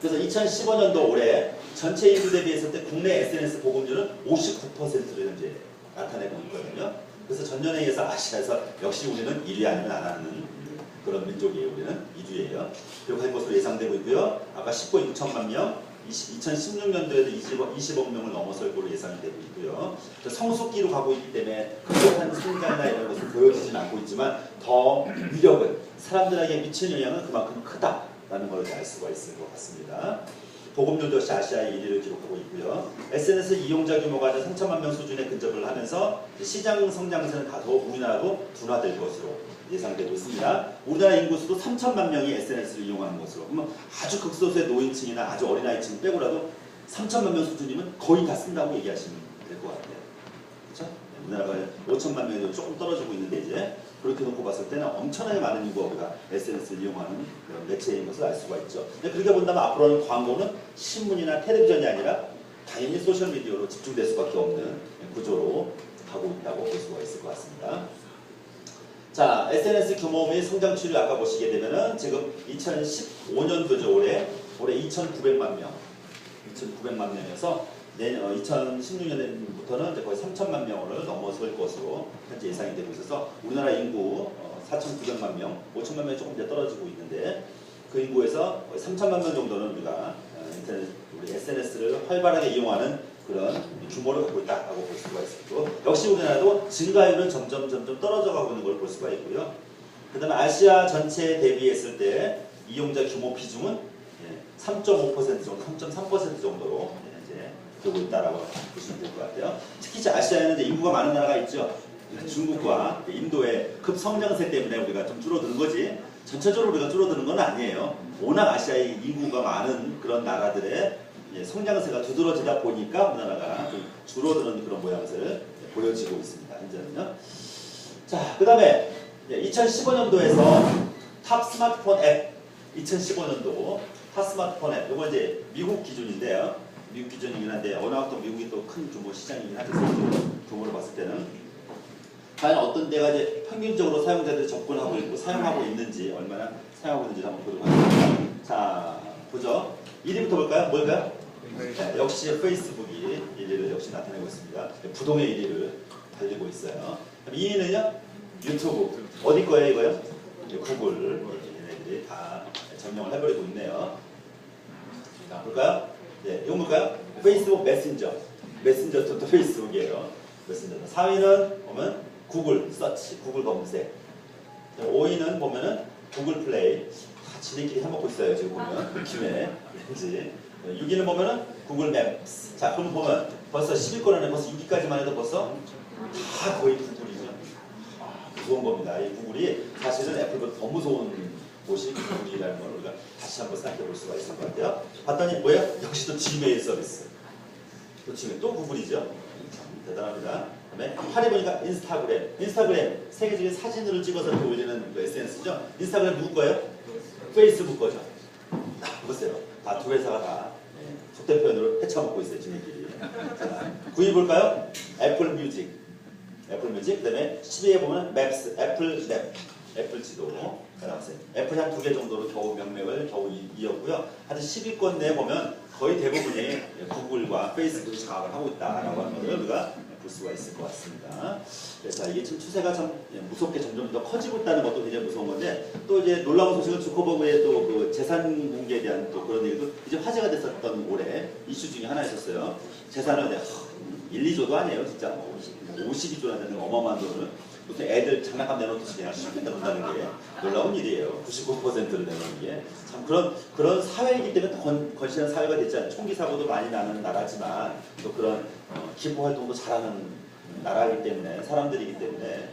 그래서 2015년도 올해 전체 인구 대비했을 때 국내 SNS 보급률은 59%를 현재 나타내고 있거든요. 그래서 전년에 의해서 아시아에서 역시 우리는 1위 아니면 안 하는 그런 민족이에요. 우리는 2위예요. 그리고 할 것으로 예상되고 있고요. 아까 19억 6천만 명, 2016년도에도 20억 명을 넘어설 것으로 예상이 되고 있고요. 성숙기로 가고 있기 때문에 급격한 성장이나 이런 것은 보여지진 않고 있지만 더 위력은 사람들에게 미치는 영향은 그만큼 크다라는 걸 알 수가 있을 것 같습니다. 보급률도 역시 아시아의 1위를 기록하고 있고요. SNS 이용자 규모가 3천만 명 수준에 근접을 하면서 시장 성장세는 다소 우리나라도 둔화될 것으로 예상되고 있습니다. 우리나라 인구수도 3천만 명이 SNS를 이용하는 것으로. 그러면 아주 극소수의 노인층이나 아주 어린아이층 빼고라도 3천만 명 수준이면 거의 다 쓴다고 얘기하시면 될 것 같아요. 그렇죠? 우리나라가 5천만 명이 조금 떨어지고 있는데 이제 그렇게 놓고 봤을 때는 엄청나게 많은 인구가 우리가 SNS를 이용하는 그런 매체인 것을 알 수가 있죠. 근데 그렇게 본다면 앞으로는 광고는 신문이나 텔레비전이 아니라 당연히 소셜미디어로 집중될 수밖에 없는 구조로 가고 있다고 볼 수가 있을 것 같습니다. 자, SNS 규모 및 성장 추이를 아까 보시게 되면은 지금 2015년도죠. 올해 2,900만 명, 2,900만 명에서 내년 2016년부터는 이제 거의 3천만 명을 넘어설 것으로 현재 예상이 되고 있어서 우리나라 인구 4,900만 명, 5천만 명이 조금 이제 떨어지고 있는데 그 인구에서 거의 3천만 명 정도는 우리가 우리 SNS를 활발하게 이용하는 그런 규모를 갖고 있다고 볼 수가 있고 역시 우리나라도 증가율은 점점 떨어져가고 있는 걸 볼 수가 있고요. 그 다음에 아시아 전체에 대비했을 때 이용자 규모 비중은 3.5% 정도, 3.3% 정도로 이제 되고 있다라고 보시면 될 것 같아요. 특히 이제 아시아에는 이제 인구가 많은 나라가 있죠. 중국과 인도의 급성장세 때문에 우리가 좀 줄어드는 거지 전체적으로 우리가 줄어드는 건 아니에요. 워낙 아시아의 인구가 많은 그런 나라들의 성장세가 두드러지다 보니까 우리나라가 좀 줄어드는 그런 모양새를 보여지고 있습니다. 현재는요. 자, 그 다음에 2015년도에서 탑 스마트폰 앱 2015년도 탑 스마트폰 앱 이거 이제 미국 기준인데요. 미국 기준이긴 한데 워낙 또 미국이 또 큰 규모 시장이긴 하죠. 규모로 봤을 때는 과연 어떤 데가 이제 평균적으로 사용자들이 접근하고 있고 사용하고 있는지 얼마나 사용하고 있는지 한번 보도록 하겠습니다. 자, 보죠. 1위부터 볼까요? 뭘까요? 네, 역시 페이스북이 1위를 역시 나타내고 있습니다. 부동의 1위를 달리고 있어요. 2위는요? 유튜브. 어디 거예요 이거요? 구글. 얘네들이 다 점령을 해버리고 있네요. 자, 볼까요? 네, 이거 볼까요? 페이스북 메신저. 메신저도 또 페이스북이에요. 메신저. 4위는 보면 구글 서치, 구글 검색. 5위는 보면은 구글 플레이. 다 지들끼리 해먹고 있어요. 지금 보면 김에 왠지. 6위는 보면은 구글 맵스. 자, 그럼 보면 벌써 10위권 안에 벌써 6위까지만 해도 벌써 다 거의 구글이죠. 무서운 겁니다. 이 구글이 사실은 애플보다 더 무서운 곳이 구글이라는 걸 우리가 다시 한번 생각해 볼 수가 있을 것 같아요. 봤더니 뭐예요? 역시 또 지메일 서비스. 또 지메일 또 구글이죠. 참 대단합니다. 그다음에 8위 보니까 인스타그램. 인스타그램 세계적인 사진을 찍어서 이렇게 올리는 그 SNS죠. 인스타그램 누구 거예요? 페이스북 거죠. 보세요. 다 두 회사가 다 속된 표현으로 헤쳐먹고 있어요. 지네끼리. 9위 볼까요? 애플 뮤직. 애플 뮤직. 그다음에 10위에 보면 맵스. 애플 맵. 애플 지도. 애플이 한 2개 정도로 겨우 명맥을 겨우 이었고요. 하여튼 10위권 내에 보면 거의 대부분이 구글과 페이스북이 장악을 하고 있다라고 하는 것을 우리가 볼 수가 있을 것 같습니다. 그래서 이게 지금 추세가 참 무섭게 점점 더 커지고 있다는 것도 굉장히 무서운 건데, 또 이제 놀라운 소식은 주커버그의 또 그 재산 공개에 대한 또 그런 얘기도 이제 화제가 됐었던 올해 이슈 중에 하나 있었어요. 재산을 1, 2조도 아니에요. 진짜 52조나 되는 어마어마한 돈을 무슨 애들 장난감 내놓듯이 그냥 쉽게 내놓는다는 게 놀라운 일이에요. 99%를 내놓는 게. 참 그런 사회이기 때문에 더 건실한 사회가 됐지 않아요. 총기 사고도 많이 나는 나라지만 또 그런 기부 활동도 잘하는 나라이기 때문에, 사람들이기 때문에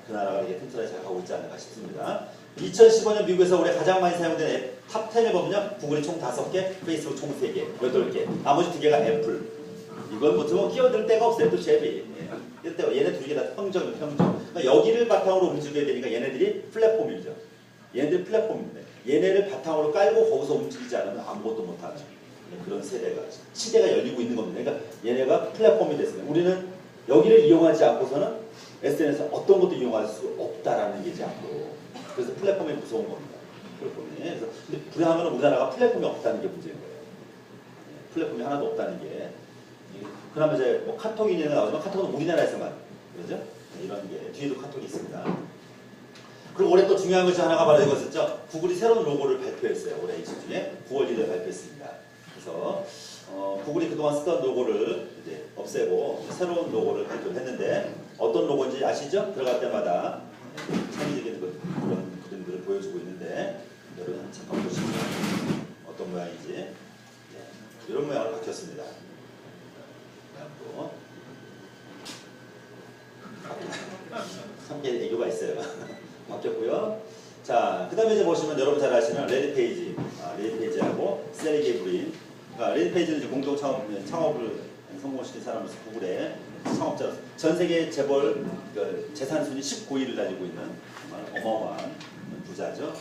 그 나라가 이렇게 튼튼하게 잘 가고 있지 않을까 싶습니다. 2015년 미국에서 올해 가장 많이 사용된 앱 탑 10을 보면 구글이 총 5개, 페이스북 총 3개, 8개, 나머지 2개가 애플. 이건 뭐 끼어들 데가 없어요. 또 잽이. 얘네 2개 다 평정이에요. 그러니까 여기를 바탕으로 움직여야 되니까 얘네들이 플랫폼이죠. 얘네들이 플랫폼인데 얘네를 바탕으로 깔고 거기서 움직이지 않으면 아무것도 못하는 그런 세대가, 시대가 열리고 있는 겁니다. 그러니까 얘네가 플랫폼이 됐습니다. 우리는 여기를 이용하지 않고서는 SNS 어떤 것도 이용할 수 없다라는 얘기지 않고, 그래서 플랫폼이 무서운 겁니다. 플랫폼이. 그래서 근데 불행하면 우리나라가 플랫폼이 없다는 게 문제인 거예요. 플랫폼이 하나도 없다는 게. 그다음에 이제 뭐 카톡이 나오지만 카톡은 우리나라에서만, 그렇죠? 이런 게 뒤에도 카톡이 있습니다. 그리고 올해 또 중요한 것이 하나가 바로 이것이었죠. 구글이 새로운 로고를 발표했어요. 올해 이슈 중에 9월 1일에 발표했습니다. 그래서 구글이 그동안 쓰던 로고를 이제 없애고 새로운 로고를 발표했는데, 어떤 로고인지 아시죠? 들어갈 때마다 창의적인 그런 그림들을 보여주고 있는데, 여러분 잠깐 보시면 어떤 모양인지. 이런 모양으로 바뀌었습니다. 함께 애교가 있어요. 바뀌었고요. 자, 그 다음에 이제 보시면 여러분 잘 아시는 레디 페이지, 레디 페이지하고 세리게 브린. 그러니까 레디 페이지는 이제 공동 창업을 성공시킨 사람으로서 구글의 창업자로서 전 세계 재벌 재산 순위 19위를 가지고 있는 정말 어마어마한 부자죠. 자,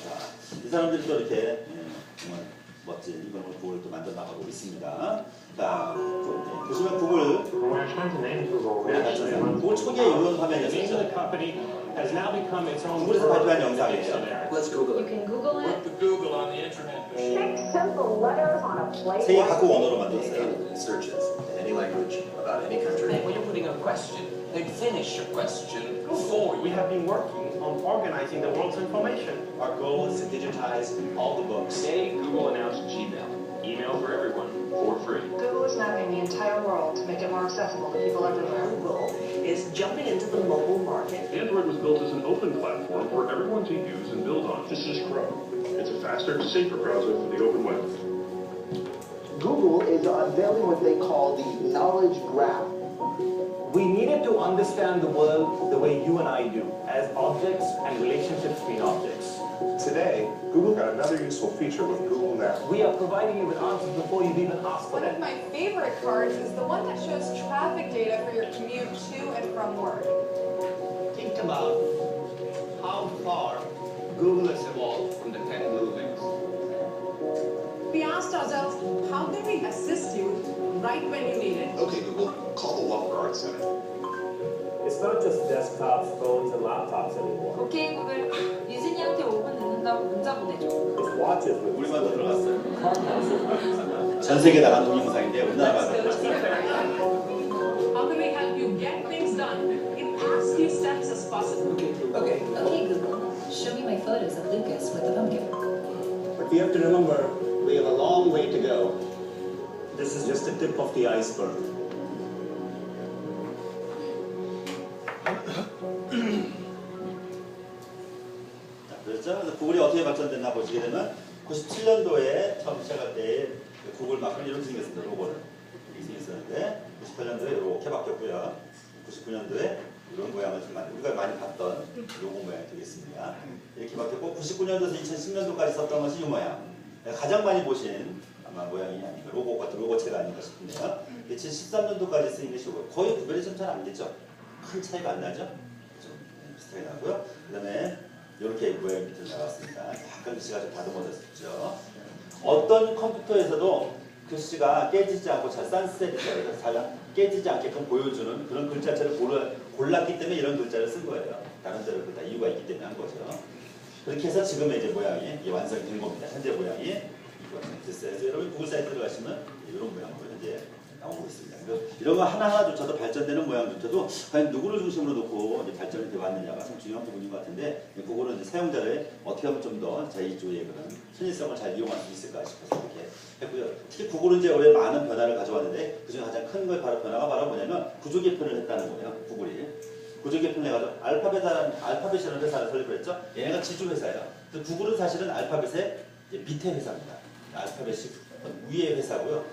이 사람들이 또 이렇게 정말 멋진 이걸 구글을 또 만들어 나가고 있습니다. 자, 보시면 구글 초기에 이런 화면이었죠. 구글에서 발표한 영상이에요. You can Google it. Google on the internet. 세계 각국 언어로 만들었어요. Searches in any language about any country. When you're putting a question, they finish your question for you. We have been working on organizing the world's information. Our goal is to digitize all the books. Today, Google announced Gmail. Email for everyone, for free. Google is mapping the entire world to make it more accessible to people everywhere. Google is jumping into the mobile market. Android was built as an open platform for everyone to use and build on. This is Chrome. It's a faster, safer browser for the open web. Google is unveiling what they call the knowledge graph. We needed to understand the world the way you and I do, as objects and relationships between objects. Today, Google got another useful feature with Google Now. We are providing you with answers before you've even asked for One of them. my favorite cards is the one that shows traffic data for your commute to and from work. Think about how far Google has evolved from the 10 movements. We asked ourselves, how can we assist you right when you need it? Okay, Google, call the Walker Art Center. It's not just desktops, phones, and laptops anymore. 오케이 구글, 유진이한테 5분 늦는다고 문자 보내줘. It's watches with 우리만 더 들어갔어요. 전 세계 나간 동영상인데 우리나라만 들어갔어요. How can we help you get things done in as few steps as possible? Okay. Okay, Google, show me my photos of Lucas with the pumpkin. But we have to remember, we have a long way to go. This is just the tip of the iceberg. 있었죠. 그래서 구글이 어떻게 발전됐나 보시게 되면 97년도에 처음 시작할 때 구글 마크는 이렇게 생겼습니다. 로고를 이렇게 생겼었는데 98년도에 이렇게 바뀌었고요. 99년도에 이런 모양을 좀 우리가 많이 봤던 로고 모양이 되겠습니다. 이렇게 바뀌었고 99년도에서 2010년도까지 썼던 것이 이 모양. 가장 많이 보신 아마 모양이 아닌가 로고 같은 로고체가 아닌가 싶은데요. 2013년도까지 쓰인 것이 거의 구별이 좀 잘 안 되죠. 큰 차이가 안 나죠. 좀 비슷하게 나고요. 그 다음에 이렇게 모양이 밑으로 나왔습니다. 약간 글씨가 좀 다듬어졌죠. 어떤 컴퓨터에서도 글씨가 깨지지 않고 잘 산셋이라고 잘 깨지지 않게끔 보여주는 그런 글자체를 골랐기 때문에 이런 글자를 쓴 거예요. 다른 데로 다 이유가 있기 때문에 한 거죠. 그렇게 해서 지금의 이제 모양이 완성이 된 겁니다. 현재 모양이 완성이 됐어요. 그래서 여러분 구글 사이트 들어가시면 이런 모양으로 현재 나오고 있습니다. 이런 거 하나하나조차도 발전되는 모양조차도 과연 누구를 중심으로 놓고 이제 발전이 되어 왔느냐가 참 중요한 부분인 것 같은데 그거는 이제 사용자를 어떻게 하면 좀 더 자기주의 그런 편의성을 잘 이용할 수 있을까 싶어서 이렇게 했고요. 특히 구글은 이제 올해 많은 변화를 가져왔는데 그중에 가장 큰 걸 변화가 바로 뭐냐면 구조 개편을 했다는 거예요. 구글이. 구조 개편을 해가지고 알파벳이라는 회사를 설립했죠. 얘네가 지주 회사예요. 구글은 사실은 알파벳의 밑에 회사입니다. 알파벳이 위의 회사고요.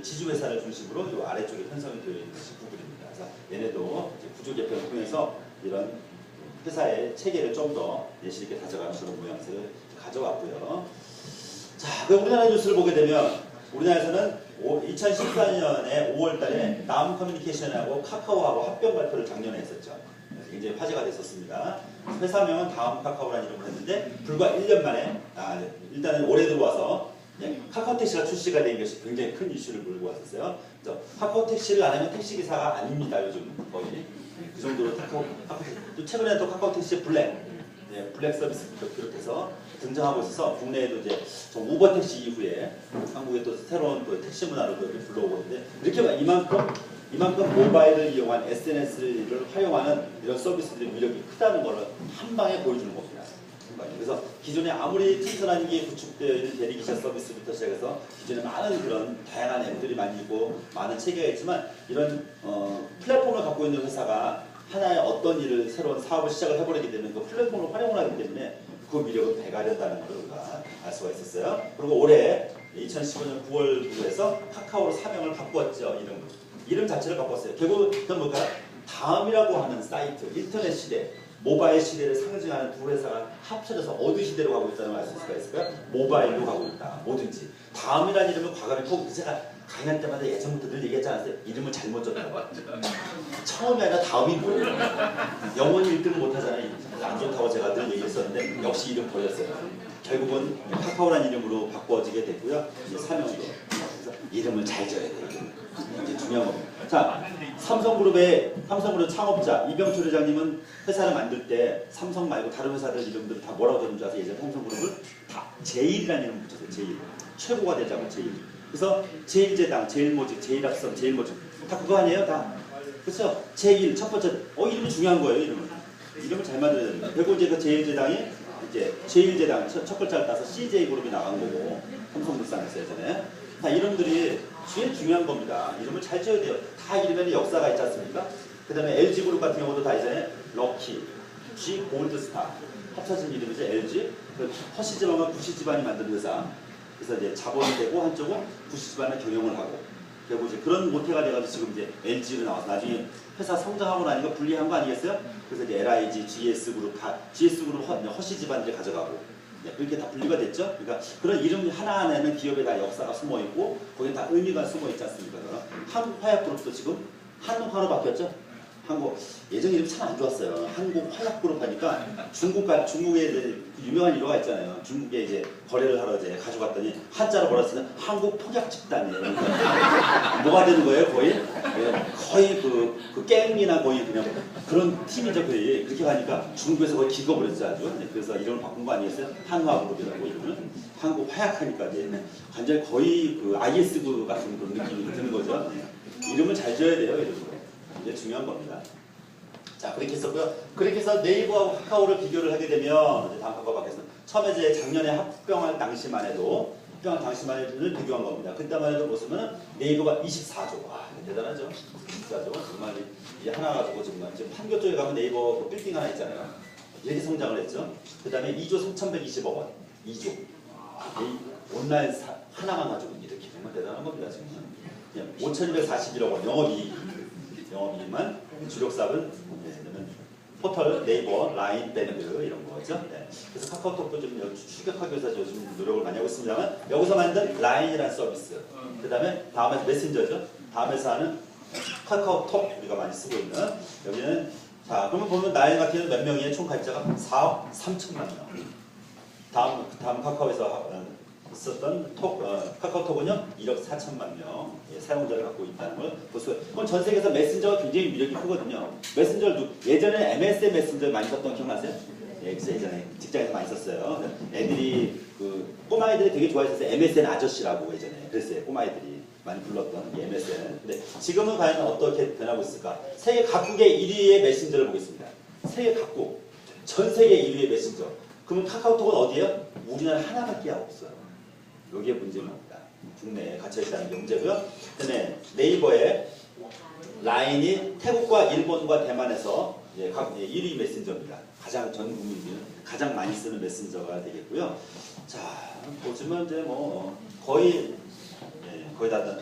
지주 회사를 중심으로 이 아래쪽에 편성이 되어 있는 것이 구글입니다. 그래서 얘네도 구조 개편을 통해서 이런 회사의 체계를 좀 더 내실 있게 다져가는 그런 모양새를 가져왔고요. 자, 그 우리나라 뉴스를 보게 되면 우리나라에서는 2014년에 5월달에 다음 커뮤니케이션하고 카카오하고 합병 발표를 작년에 했었죠. 굉장히 화제가 됐었습니다. 회사명은 다음 카카오라는 이름을 했는데 불과 1년 만에 일단은 올해 들어와서 카카오택시가 출시가 된 것이 굉장히 큰 이슈를 몰고 왔었어요. 카카오택시를 안 하면 택시기사가 아닙니다. 요즘 거의 그 정도로 또 최근에 또 카카오택시의 블랙 서비스부터 비롯해서 등장하고 있어서 국내에도 이제 우버 택시 이후에 한국에 또 새로운 또 택시 문화로 또 불러오고 있는데 이렇게 이만큼 모바일을 이용한 SNS를 활용하는 이런 서비스들의 위력이 크다는 것을 한 방에 보여주는 겁니다. 그래서 기존에 아무리 튼튼한 게 구축되어 있는 대리기사 서비스부터 시작해서 기존에 많은 그런 다양한 앱들이 많이 있고 많은 체계가 있지만 이런 플랫폼을 갖고 있는 회사가 하나의 어떤 일을 새로운 사업을 시작을 해버리게 되면 그 플랫폼을 활용을 하기 때문에 그 위력은 배가 된다는 걸 우리가 알 수가 있었어요. 그리고 올해 2015년 9월부에서 카카오로 사명을 바꿨죠. 이름 자체를 바꿨어요. 결국 그건 뭘까요? 다음이라고 하는 사이트, 인터넷 시대, 모바일 시대를 상징하는 두 회사가 합쳐져서 어느 시대로 가고 있다는 걸 알 수가 있을까요? 모바일로 가고 있다. 뭐든지. 다음이라는 이름은 과거에 꼭 제가 강의할 때마다 예전부터 늘 얘기했지 않았어요? 이름을 잘못 줬다고. 처음이 아니라 다음이 뭐예요? 영원히 1등을 못하잖아요. 안 좋다고 제가 늘 얘기했었는데 역시 이름 버렸어요. 결국은 카카오라는 이름으로 바꿔지게 됐고요. 이제 사명도. 그래서 이름을 잘 줘야 돼요. 이게 중요한 겁니다. 자, 삼성그룹 창업자 이병철 회장님은 회사를 만들 때 삼성 말고 다른 회사들 이름들 다 뭐라고 되는 줄 아세요? 예전에 삼성그룹을 다 제일이라는 이름을 붙였어요. 제일. 최고가 되자고 제일. 그래서 제일제당, 제일모직, 제일합성, 제일모직 다 그거 아니에요? 다. 그렇죠? 제일 첫 번째. 이름이 중요한 거예요. 이름을 잘 만들어야 됩니다. 그리고 이제 그 제일제당이 이제 제일제당 첫 글자를 따서 CJ그룹이 나간 거고 삼성물산에서 예전에 다 이름들이 제일 중요한 겁니다. 이름을 잘 지어야 돼요. 다 이름에는 역사가 있지 않습니까? 그 다음에 LG그룹 같은 경우도 다 이전에 럭키, G 골드스타 합쳐진 이름이죠. LG. 그 허씨 집안과 구씨 집안이 만든 회사. 그래서 이제 자본이 되고 한쪽은 구씨 집안을 경영을 하고. 그리고 이제 그런 모태가 돼가지고 지금 이제 LG로 나와서 나중에 회사 성장하고 나니까 분리한 거 아니겠어요? 그래서 이제 LIG, GS그룹 다 GS그룹 허씨 집안들이 가져가고. 그렇게 다 분리가 됐죠. 그러니까 그런 이름 하나하나에는 기업에 다 역사가 숨어 있고 거기에 다 의미가 숨어 있지 않습니까? 한국화약그룹도 지금 한국화로 바뀌었죠. 예전 이름 참 안 좋았어요. 한국화약그룹 하니까 중국에 이제 유명한 일화가 있잖아요. 중국에 이제 거래를 하러 이제 가져갔더니 한자로 뭐라 쓰면 한국폭약집단이에요. 그러니까 뭐가 되는 거예요? 거의 그 깽이나 거의 그냥 그런 팀이죠. 거의 그렇게 가니까 중국에서 거의 기겁을 했죠. 아주. 그래서 이름을 바꾼 거 아니겠어요? 한화그룹이라고 이름은 한국화약하니까 이제 완전히 거의 그 IS 같은 그런 느낌이 드는 거죠. 이름을 잘 지어야 돼요. 이름을. 이게 중요한 겁니다. 자, 그렇게 했었고요. 그렇게 해서 네이버하고 카카오를 비교를 하게 되면 이제 다음 카카오 밖에서 처음에 이제 작년에 합병할 당시만 해도 비교한 겁니다. 그때만 해도 보시면 네이버가 24조. 와, 대단하죠. 24조. 정말 이 하나 가지고 지금 판교 쪽에 가면 네이버 빌딩 하나 있잖아요. 이렇게 성장을 했죠. 그 다음에 2조 3,120억 원. 2조. 이 온라인 하나만 가지고 이렇게 정말 대단한 겁니다. 지금. 그냥 5,241억 원 영업이익만 주력 사업은 포털, 네이버, 라인, 밴드 이런 거죠. 네. 그래서 카카오톡도 좀 추격하기 위해서 요즘 노력을 많이 하고 있습니다만 여기서 만든 라인이라는 서비스. 그 다음에 다음에 메신저죠. 다음에서 하는 카카오톡 우리가 많이 쓰고 있는 여기는 자 그러면 보면 라인 같은 경우는 몇 명이에요? 총 가입자가 4억 3천만 명. 다음 카카오에서 있었던 카카오톡은요 1억 4천만 명 사용자를 갖고 있다는 걸 볼 수가 있어요. 그럼 전 세계에서 메신저가 굉장히 위력이 크거든요. 메신저도 예전에 MSN 메신저 많이 썼던 거 기억나세요? 예, 그래서 예전에 직장에서 많이 썼어요. 애들이 꼬마애들이 되게 좋아했었어요. MSN 아저씨라고 예전에 그랬어요. 꼬마애들이 많이 불렀던 이 MSN. 근데 지금은 과연 어떻게 변하고 있을까? 세계 각국의 1위의 메신저를 보겠습니다. 세계 각국 전 세계 1위의 메신저. 그러면 카카오톡은 어디예요? 우리나라 하나밖에 없어요. 여기에 문제가 없다. 국내에 갇혀있다는 게 문제고요. 그다음에 네이버의 라인이 태국과 일본과 대만에서 각 1위 메신저입니다. 가장 전 국민들이 가장 많이 쓰는 메신저가 되겠고요. 자 보시면 이제 뭐 거의 다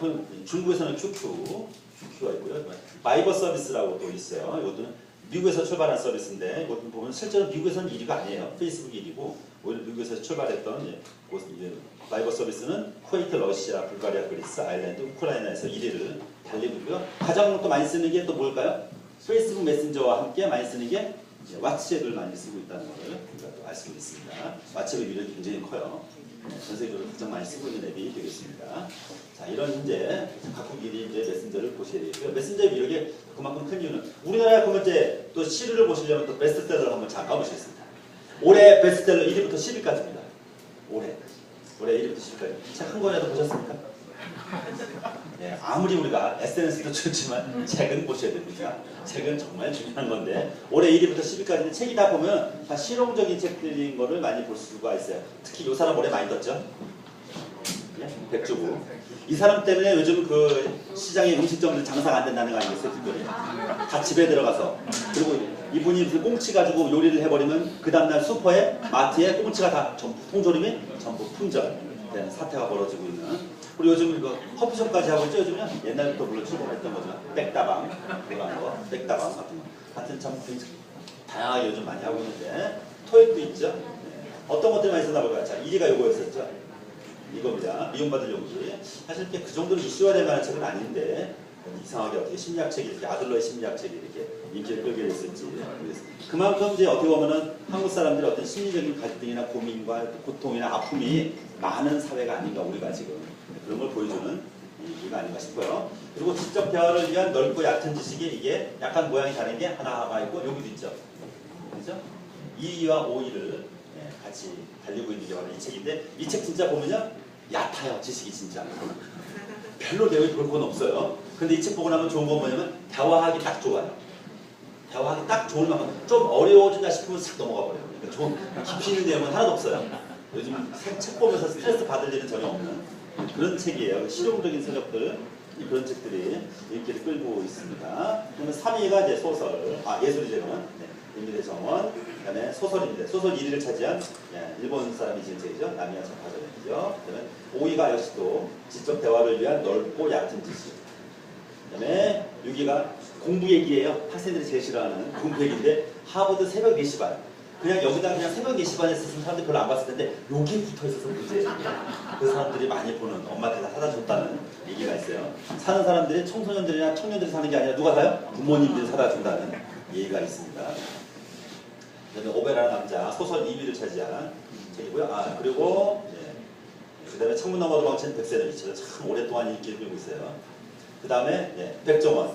중국에서는 QQ가 있고요. 마이버 서비스라고 또 있어요. 이것도는 미국에서 출발한 서비스인데 이것도 보면 실제로 미국에서는 1위가 아니에요. 페이스북이 1위고 오히려 미국에서 출발했던 마이버 서비스는 쿠웨이트, 러시아, 불가리아, 그리스, 아일랜드, 우크라이나에서 1위를 달리고 있고요. 가장 또 많이 쓰는 게 또 뭘까요? 페이스북 메신저와 함께 많이 쓰는 게 왓츠앱을 많이 쓰고 있다는 것을 우리가 또 알 수 있습니다. 왓츠앱의 위력이 굉장히 커요. 전 세계적으로 가장 많이 쓰고 있는 앱이 되겠습니다. 자, 이런 이제 각국끼리 이제 메신저를 보셔야 되고요. 메신저의 위력이 그만큼 큰 이유는 우리나라 그러면 이제 또 시류를 보시려면 또 베스트셀러를 한번 잠깐 보시겠습니다. 올해 베스트셀러 1위부터 10위까지입니다. 올해 1위부터 10위까지. 책 한 권이라도 보셨습니까? 네, 아무리 우리가 SNS도 좋지만 책은 보셔야 됩니다. 책은 정말 중요한 건데 올해 1위부터 10위까지는 책이 다 보면 다 실용적인 책들인 거를 많이 볼 수가 있어요. 특히 이 사람 올해 많이 떴죠? 네? 백주부. 이 사람 때문에 요즘 그 시장의 음식점들 장사가 안 된다는 거 아니겠어요? 다 집에 들어가서. 그리고 이분이 무슨 꽁치 가지고 요리를 해버리면 그 다음날 슈퍼에 마트에 꽁치가 다 전부 통조림이 전부 품절되는 사태가 벌어지고 있는. 그리고 요즘 이거 커피숍까지 하고 있죠. 요즘은 옛날부터 물론 출범했던 거죠. 백다방 그런 거, 백다방 같은 거. 하여튼 참 굉장히 다양하게 요즘 많이 하고 있는데 토익도 있죠. 네. 어떤 것들이 많이 쓰나 볼까요? 자, 1위가 요거였었죠. 이겁니다. 미움받을 용기. 사실 그 정도로 이슈화 될 만한 책은 아닌데 이상하게 어떻게 심리학책이 이렇게 아들러의 심리학책이 이렇게 인기를 끌게 됐을지 모르겠습니다. 그만큼 이제 어떻게 보면은 한국 사람들의 어떤 심리적인 갈등이나 고민과 고통이나 아픔이 많은 사회가 아닌가 우리가 지금 그런 걸 보여주는 얘기가 아닌가 싶어요. 그리고 지적 대화를 위한 넓고 얕은 지식이 이게 약간 모양이 다른 게 하나가 있고 여기도 있죠. 그죠? 2위와 5위를 같이 달리고 있는 게 바로 이 책인데 이 책 진짜 보면요 얕아요. 지식이 진짜 별로 내용이 볼 건 없어요. 근데 이 책 보고 나면 좋은 건 뭐냐면 대화하기 딱 좋아요. 대화하기 딱 좋은 만큼 좀 어려워진다 싶으면 싹 넘어가 버려요. 그러니까 좀 깊이 있는 내용은 하나도 없어요. 요즘 책 보면서 스트레스 받을 일은 전혀 없는 그런 책이에요. 실용적인 서적들 그런 책들이 인기를 끌고 있습니다. 그러면 3위가 이제 소설, 예술이재는 인민의 정원, 그다음에 소설인데 소설 1위를 차지한 일본 사람이 지은 책이죠. 나미야 자파전이죠. 그다음에 5위가 역시 또 지적 대화를 위한 넓고 얕은 지식. 그다음에 6위가 공부 얘기예요. 학생들이 제일 싫어하는 공부 얘기인데 하버드 새벽 4시 반. 그냥 여기다 그냥 새벽 4시 반에 쓰는 사람들이 별로 안 봤을 텐데 여기 붙어 있어서 문제예요. 그 사람들이 많이 보는 엄마한테 다 사다 줬다는 얘기가 있어요. 사는 사람들이 청소년들이나 청년들이 사는 게 아니라 누가 사요? 부모님들이 사다 준다는 얘기가 있습니다. 그다음에 오베라는 남자 소설 2위를 차지한 책이고요. 그리고 그 다음에 창문 너머도 망친 백세는 미쳐서 참 오랫동안 인기를 끌고 있어요. 그 다음에 백종원,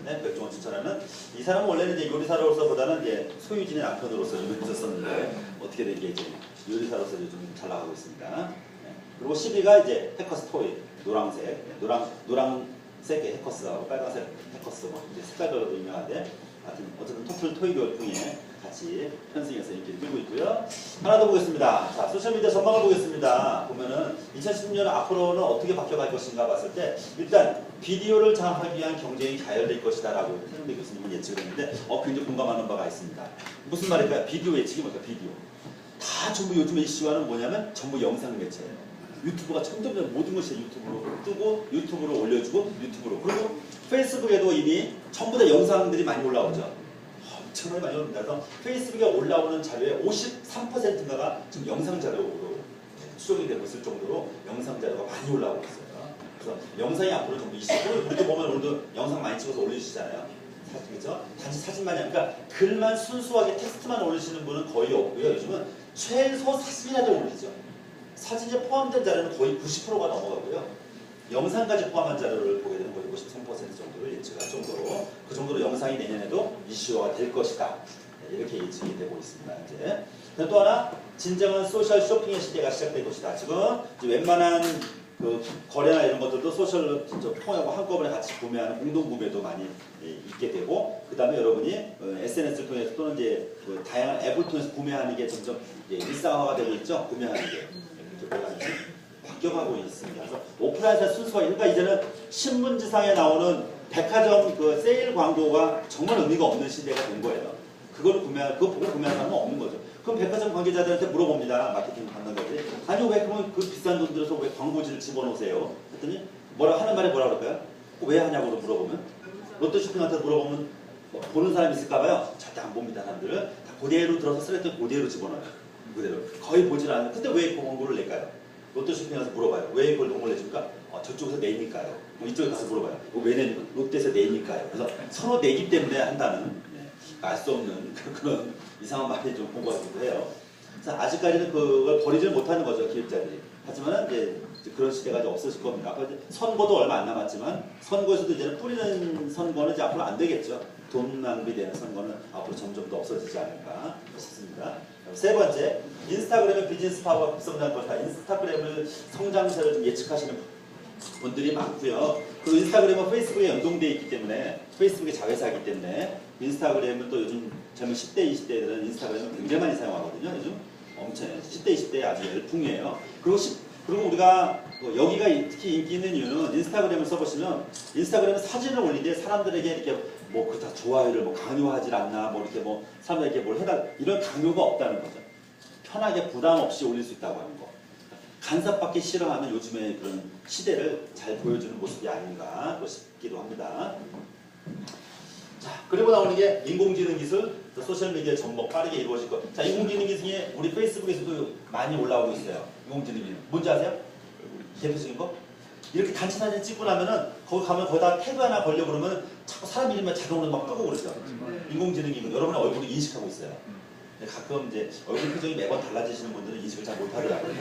백종원 추천하는 이 사람은 원래는 이제 요리사로서보다는 이제 소유진의 남편으로서 유명했었는데 어떻게 된 게 이제 요리사로서 요즘 잘 나가고 있습니다. 그리고 10위가 이제 해커스 토이 노란색, 노란색 해커스하고 빨간색 해커스 이제 색깔별로도 유명한데 하여튼 어쨌든 토플 토익 교육풍에 같이 편승해서 인기를 끌고 있고요. 하나 더 보겠습니다. 자, 소셜미디어 전망을 보겠습니다. 보면은 2010년 앞으로는 어떻게 바뀌어갈 것인가 봤을 때 일단 비디오를 장악하기 위한 경쟁이 가열될 것이다라고 최종대 교수님은 예측을 했는데 굉장히 공감하는 바가 있습니다. 무슨 말일까요? 비디오 예측이 뭘까? 비디오. 다 전부 요즘에 이슈화는 뭐냐면 전부 영상 매체예요. 유튜브가 점점 모든 것이 유튜브로 뜨고 유튜브로 올려주고 유튜브로 그리고 페이스북에도 이미 전부 다 영상들이 많이 올라오죠. 엄청나게 많이 올라옵니다. 그래서 페이스북에 올라오는 자료의 53%인가가 지금 영상 자료로 추정이 되고 있을 정도로 영상 자료가 많이 올라오고 있어요. 그래서 영상이 앞으로 좀 이슈고 우리도 보면 오늘도 영상 많이 찍어서 올리시잖아요. 사진, 그죠? 단지 사진만이 아니라 그러니까 글만 순수하게 텍스트만 올리시는 분은 거의 없고요. 요즘은 최소 사진이라도 올리죠. 사진에 포함된 자료는 거의 90%가 넘어가고요. 영상까지 포함한 자료를 보게 되는 거의 53% 정도를 예측할 정도로 그 정도로 영상이 내년에도 이슈화가 될 것이다. 이렇게 예측이 되고 있습니다. 이제 또 하나 진정한 소셜 쇼핑의 시대가 시작될 것이다. 지금 웬만한 그 거래나 이런 것들도 소셜 통하고 한꺼번에 같이 구매하는 공동 구매도 많이 있게 되고 그 다음에 여러분이 SNS를 통해서 또는 이제 그 다양한 앱을 통해서 구매하는 게 점점 일상화가 되고 있죠. 구매하는 게 이렇게 바뀌어가고 있습니다. 그래서 오프라인에서 순수하게 그러니까 이제는 신문지상에 나오는 백화점 그 세일 광고가 정말 의미가 없는 시대가 된 거예요. 그거 보고 구매하는 사람은 없는 거죠. 그럼 백화점 관계자들한테 물어봅니다. 마케팅 담당자들이. 아니 왜 그러면 그 비싼 돈 들여서 왜 광고지를 집어넣으세요? 그랬더니 뭐라 하는 말이 뭐라 그럴까요? 왜 하냐고 물어보면 롯데쇼핑한테 물어보면 보는 사람이 있을까봐요. 절대 안 봅니다. 사람들은 다 그대로 들어서 쓰레기 그대로 집어넣어요. 그대로 거의 보질 않아요. 근데 왜 그 광고를 낼까요? 롯데쇼핑에 가서 물어봐요. 왜 그걸 광고를 내줍니까? 저쪽에서 내니까요. 이쪽에 가서 물어봐요. 왜 내니까? 롯데에서 내니까요. 그래서 서로 내기 때문에 한다는 알 수 없는 그런 이상한 말이 좀 본 것 같기도 해요. 그래서 아직까지는 그걸 버리지를 못하는 거죠, 기획자들이. 하지만 이제 그런 시대가 이제 없어질 겁니다. 앞으로 이제 선거도 얼마 안 남았지만 선거에서도 이제는 뿌리는 선거는 이제 앞으로 안 되겠죠. 돈 낭비되는 선거는 앞으로 점점 더 없어지지 않을까 싶습니다. 세 번째, 인스타그램의 비즈니스 파워가 급성장할 것이다. 인스타그램을 성장세를 좀 예측하시는 분들이 많고요. 그리고 인스타그램은 페이스북에 연동되어 있기 때문에 페이스북의 자회사이기 때문에 인스타그램은 또 요즘 젊은 10대, 20대들은 인스타그램을 굉장히 많이 사용하거든요. 요즘 엄청 10대, 20대에 아주 열풍이에요. 그리고 우리가 여기가 특히 인기 있는 이유는 인스타그램을 써보시면 인스타그램은 사진을 올리는데 사람들에게 이렇게 뭐 그 다 좋아요를 뭐 강요하지 않나 뭐 이렇게 뭐 사람들에게 뭘 해달 이런 강요가 없다는 거죠. 편하게 부담 없이 올릴 수 있다고 하는 거. 간섭받기 싫어하는 요즘의 그런 시대를 잘 보여주는 모습이 아닌가 또 싶기도 합니다. 자, 그리고 나오는 게 인공지능 기술, 소셜미디어 전복 빠르게 이루어질 것. 자, 인공지능 기술이 우리 페이스북에서도 많이 올라오고 있어요. 인공지능 기술. 뭔지 아세요? 대표적인 거? 이렇게 단체 사진 찍고 나면은 거기 가면 거기다 태그 하나 걸려 그러면 자꾸 사람 이름만 자동으로 막 뜨고 그러죠. 인공지능이 여러분의 얼굴을 인식하고 있어요. 가끔 이제 얼굴 표정이 매번 달라지시는 분들은 인식을 잘 못하더라고요.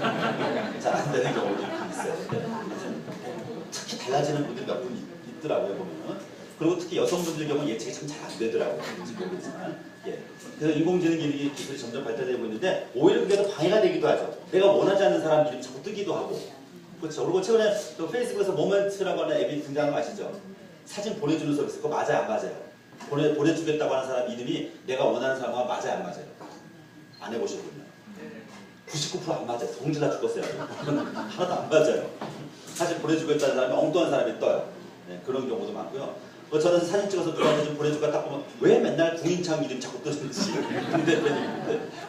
잘 안 되는 경우도 있어요. 특히 달라지는 분들이 몇 분 있더라고요, 보면은. 그리고 특히 여성분들 경우는 예측이 참 잘 안 되더라고요. 모르겠지만. 예. 그래서 인공지능 기술이 점점 발달되고 있는데 오히려 그게 더 방해가 되기도 하죠. 내가 원하지 않는 사람 이름이 자꾸 뜨기도 하고. 그렇죠. 그리고 최근에 또 페이스북에서 모멘트라고 하는 앱이 등장한 거 아시죠? 사진 보내주는 서비스. 그거 맞아요, 안 맞아요? 보내주겠다고 하는 사람 이름이 내가 원하는 사람과 맞아요, 안 맞아요? 안 해보셨군요. 99% 안 맞아요. 성질나 죽었어요. 하나도 안 맞아요. 사실 보내주겠다는 사람이 엉뚱한 사람이 떠요. 네, 그런 경우도 많고요. 저는 사진 찍어서 누구한테 좀 보내줄까 딱 보면 왜 맨날 구인창 이름 자꾸 뜨는지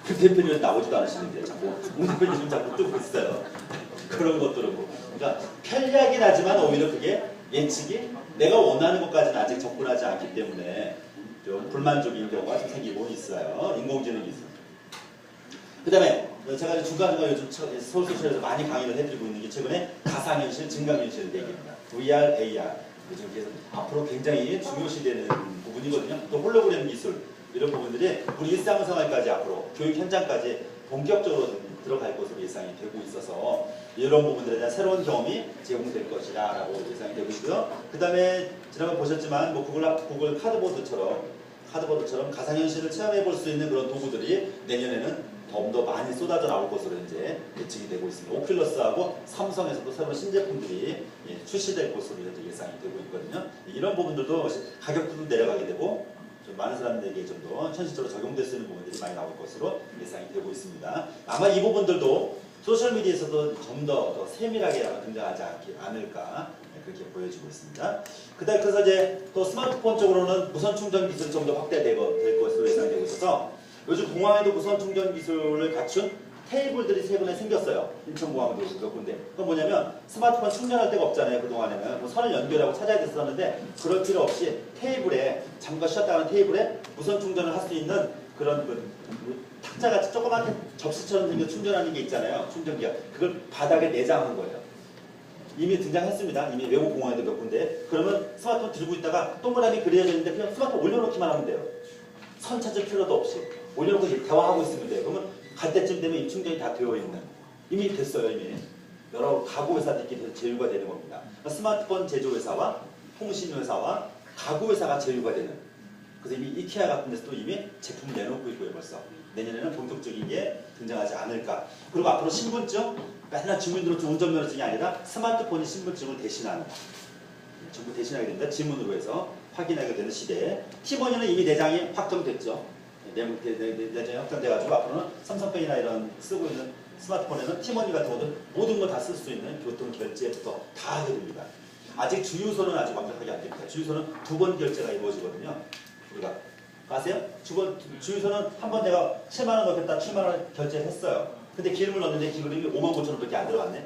그 대표님은 나오지도 않으시는데 자꾸 공 대표님 이름 자꾸 뜨고 있어요. 그런 것들은 뭐. 그러니까 편리하긴 하지만 오히려 그게 예측이 내가 원하는 것까지는 아직 접근하지 않기 때문에 좀 불만족인 경우가 좀 생기고 있어요. 인공지능 기술. 그 다음에 제가 중간중간 요즘 서울소셜에서 많이 강의를 해드리고 있는 게 최근에 가상현실, 증강현실 얘기입니다. VR, AR. 요즘 앞으로 굉장히 중요시되는 부분이거든요. 또 홀로그램 기술 이런 부분들이 우리 일상생활까지 앞으로 교육 현장까지 본격적으로 들어갈 것으로 예상이 되고 있어서 이런 부분들에 대한 새로운 경험이 제공될 것이다 라고 예상이 되고 있고요. 그 다음에 지난번 보셨지만 뭐 구글 카드보드처럼 가상현실을 체험해 볼 수 있는 그런 도구들이 내년에는 더 많이 쏟아져 나올 것으로 이제 예측이 되고 있습니다. 오큘러스하고 삼성에서도 새로운 신제품들이 출시될 것으로 현재 예상이 되고 있거든요. 이런 부분들도 가격도 좀 내려가게 되고 좀 많은 사람들에게 좀 더 현실적으로 적용될 수 있는 부분들이 많이 나올 것으로 예상이 되고 있습니다. 아마 이 부분들도 소셜미디어에서도 좀 더 세밀하게 등장하지 않을까 그렇게 보여지고 있습니다. 그래서 이제 또 스마트폰 쪽으로는 무선 충전 기술이 좀 더 확대될 것으로 예상되고 있어서 요즘 공항에도 무선 충전 기술을 갖춘 테이블들이 세 군데 생겼어요. 인천공항도 몇 군데. 그건 뭐냐면 스마트폰 충전할 데가 없잖아요. 그동안에는 뭐 선을 연결하고 찾아야 됐었는데 그럴 필요 없이 테이블에 잠깐 쉬었다 하는 테이블에 무선 충전을 할 수 있는 그런 탁자같이 조그맣게 접시처럼 생겨 충전하는 게 있잖아요. 충전기가. 그걸 바닥에 내장한 거예요. 이미 등장했습니다. 이미 외국 공항에도 몇 군데. 그러면 스마트폰 들고 있다가 동그라미 그려져 있는데 그냥 스마트폰 올려놓기만 하면 돼요. 선 찾을 필요도 없이. 올려놓고 대화하고 있으면 돼요. 그러면 갈 때쯤 되면 이 충전이 다 되어 있는. 이미 됐어요. 이미. 여러 가구 회사들끼리 제휴가 되는 겁니다. 스마트폰 제조회사와 통신회사와 가구 회사가 제휴가 되는. 그래서 이미 이케아 같은 데서도 이미 제품을 내놓고 있고요. 벌써. 내년에는 본격적인 게 등장하지 않을까. 그리고 앞으로 신분증, 맨날 주민등록증, 운전면허증이 아니라 스마트폰이 신분증을 대신하는. 전부 대신하게 된다. 지문으로 해서 확인하게 되는 시대에 티머니는 이미 내장이 확정됐죠. 내장이 확정돼가지고 앞으로는 삼성페이나 이런 쓰고 있는 스마트폰에는 티머니 같은 것들 모든 걸 다 쓸 수 있는 교통 결제부터 다 하게 됩니다. 아직 주유소는 아직 완벽하게 안 됩니다. 주유소는 2번 결제가 이루어지거든요. 우리가 아세요? 주유소는 한 번 내가 7만 원 넣겠다 7만 원 결제했어요. 근데 기름을 넣는데 기름이 5만 9천 원밖에 안 들어갔네.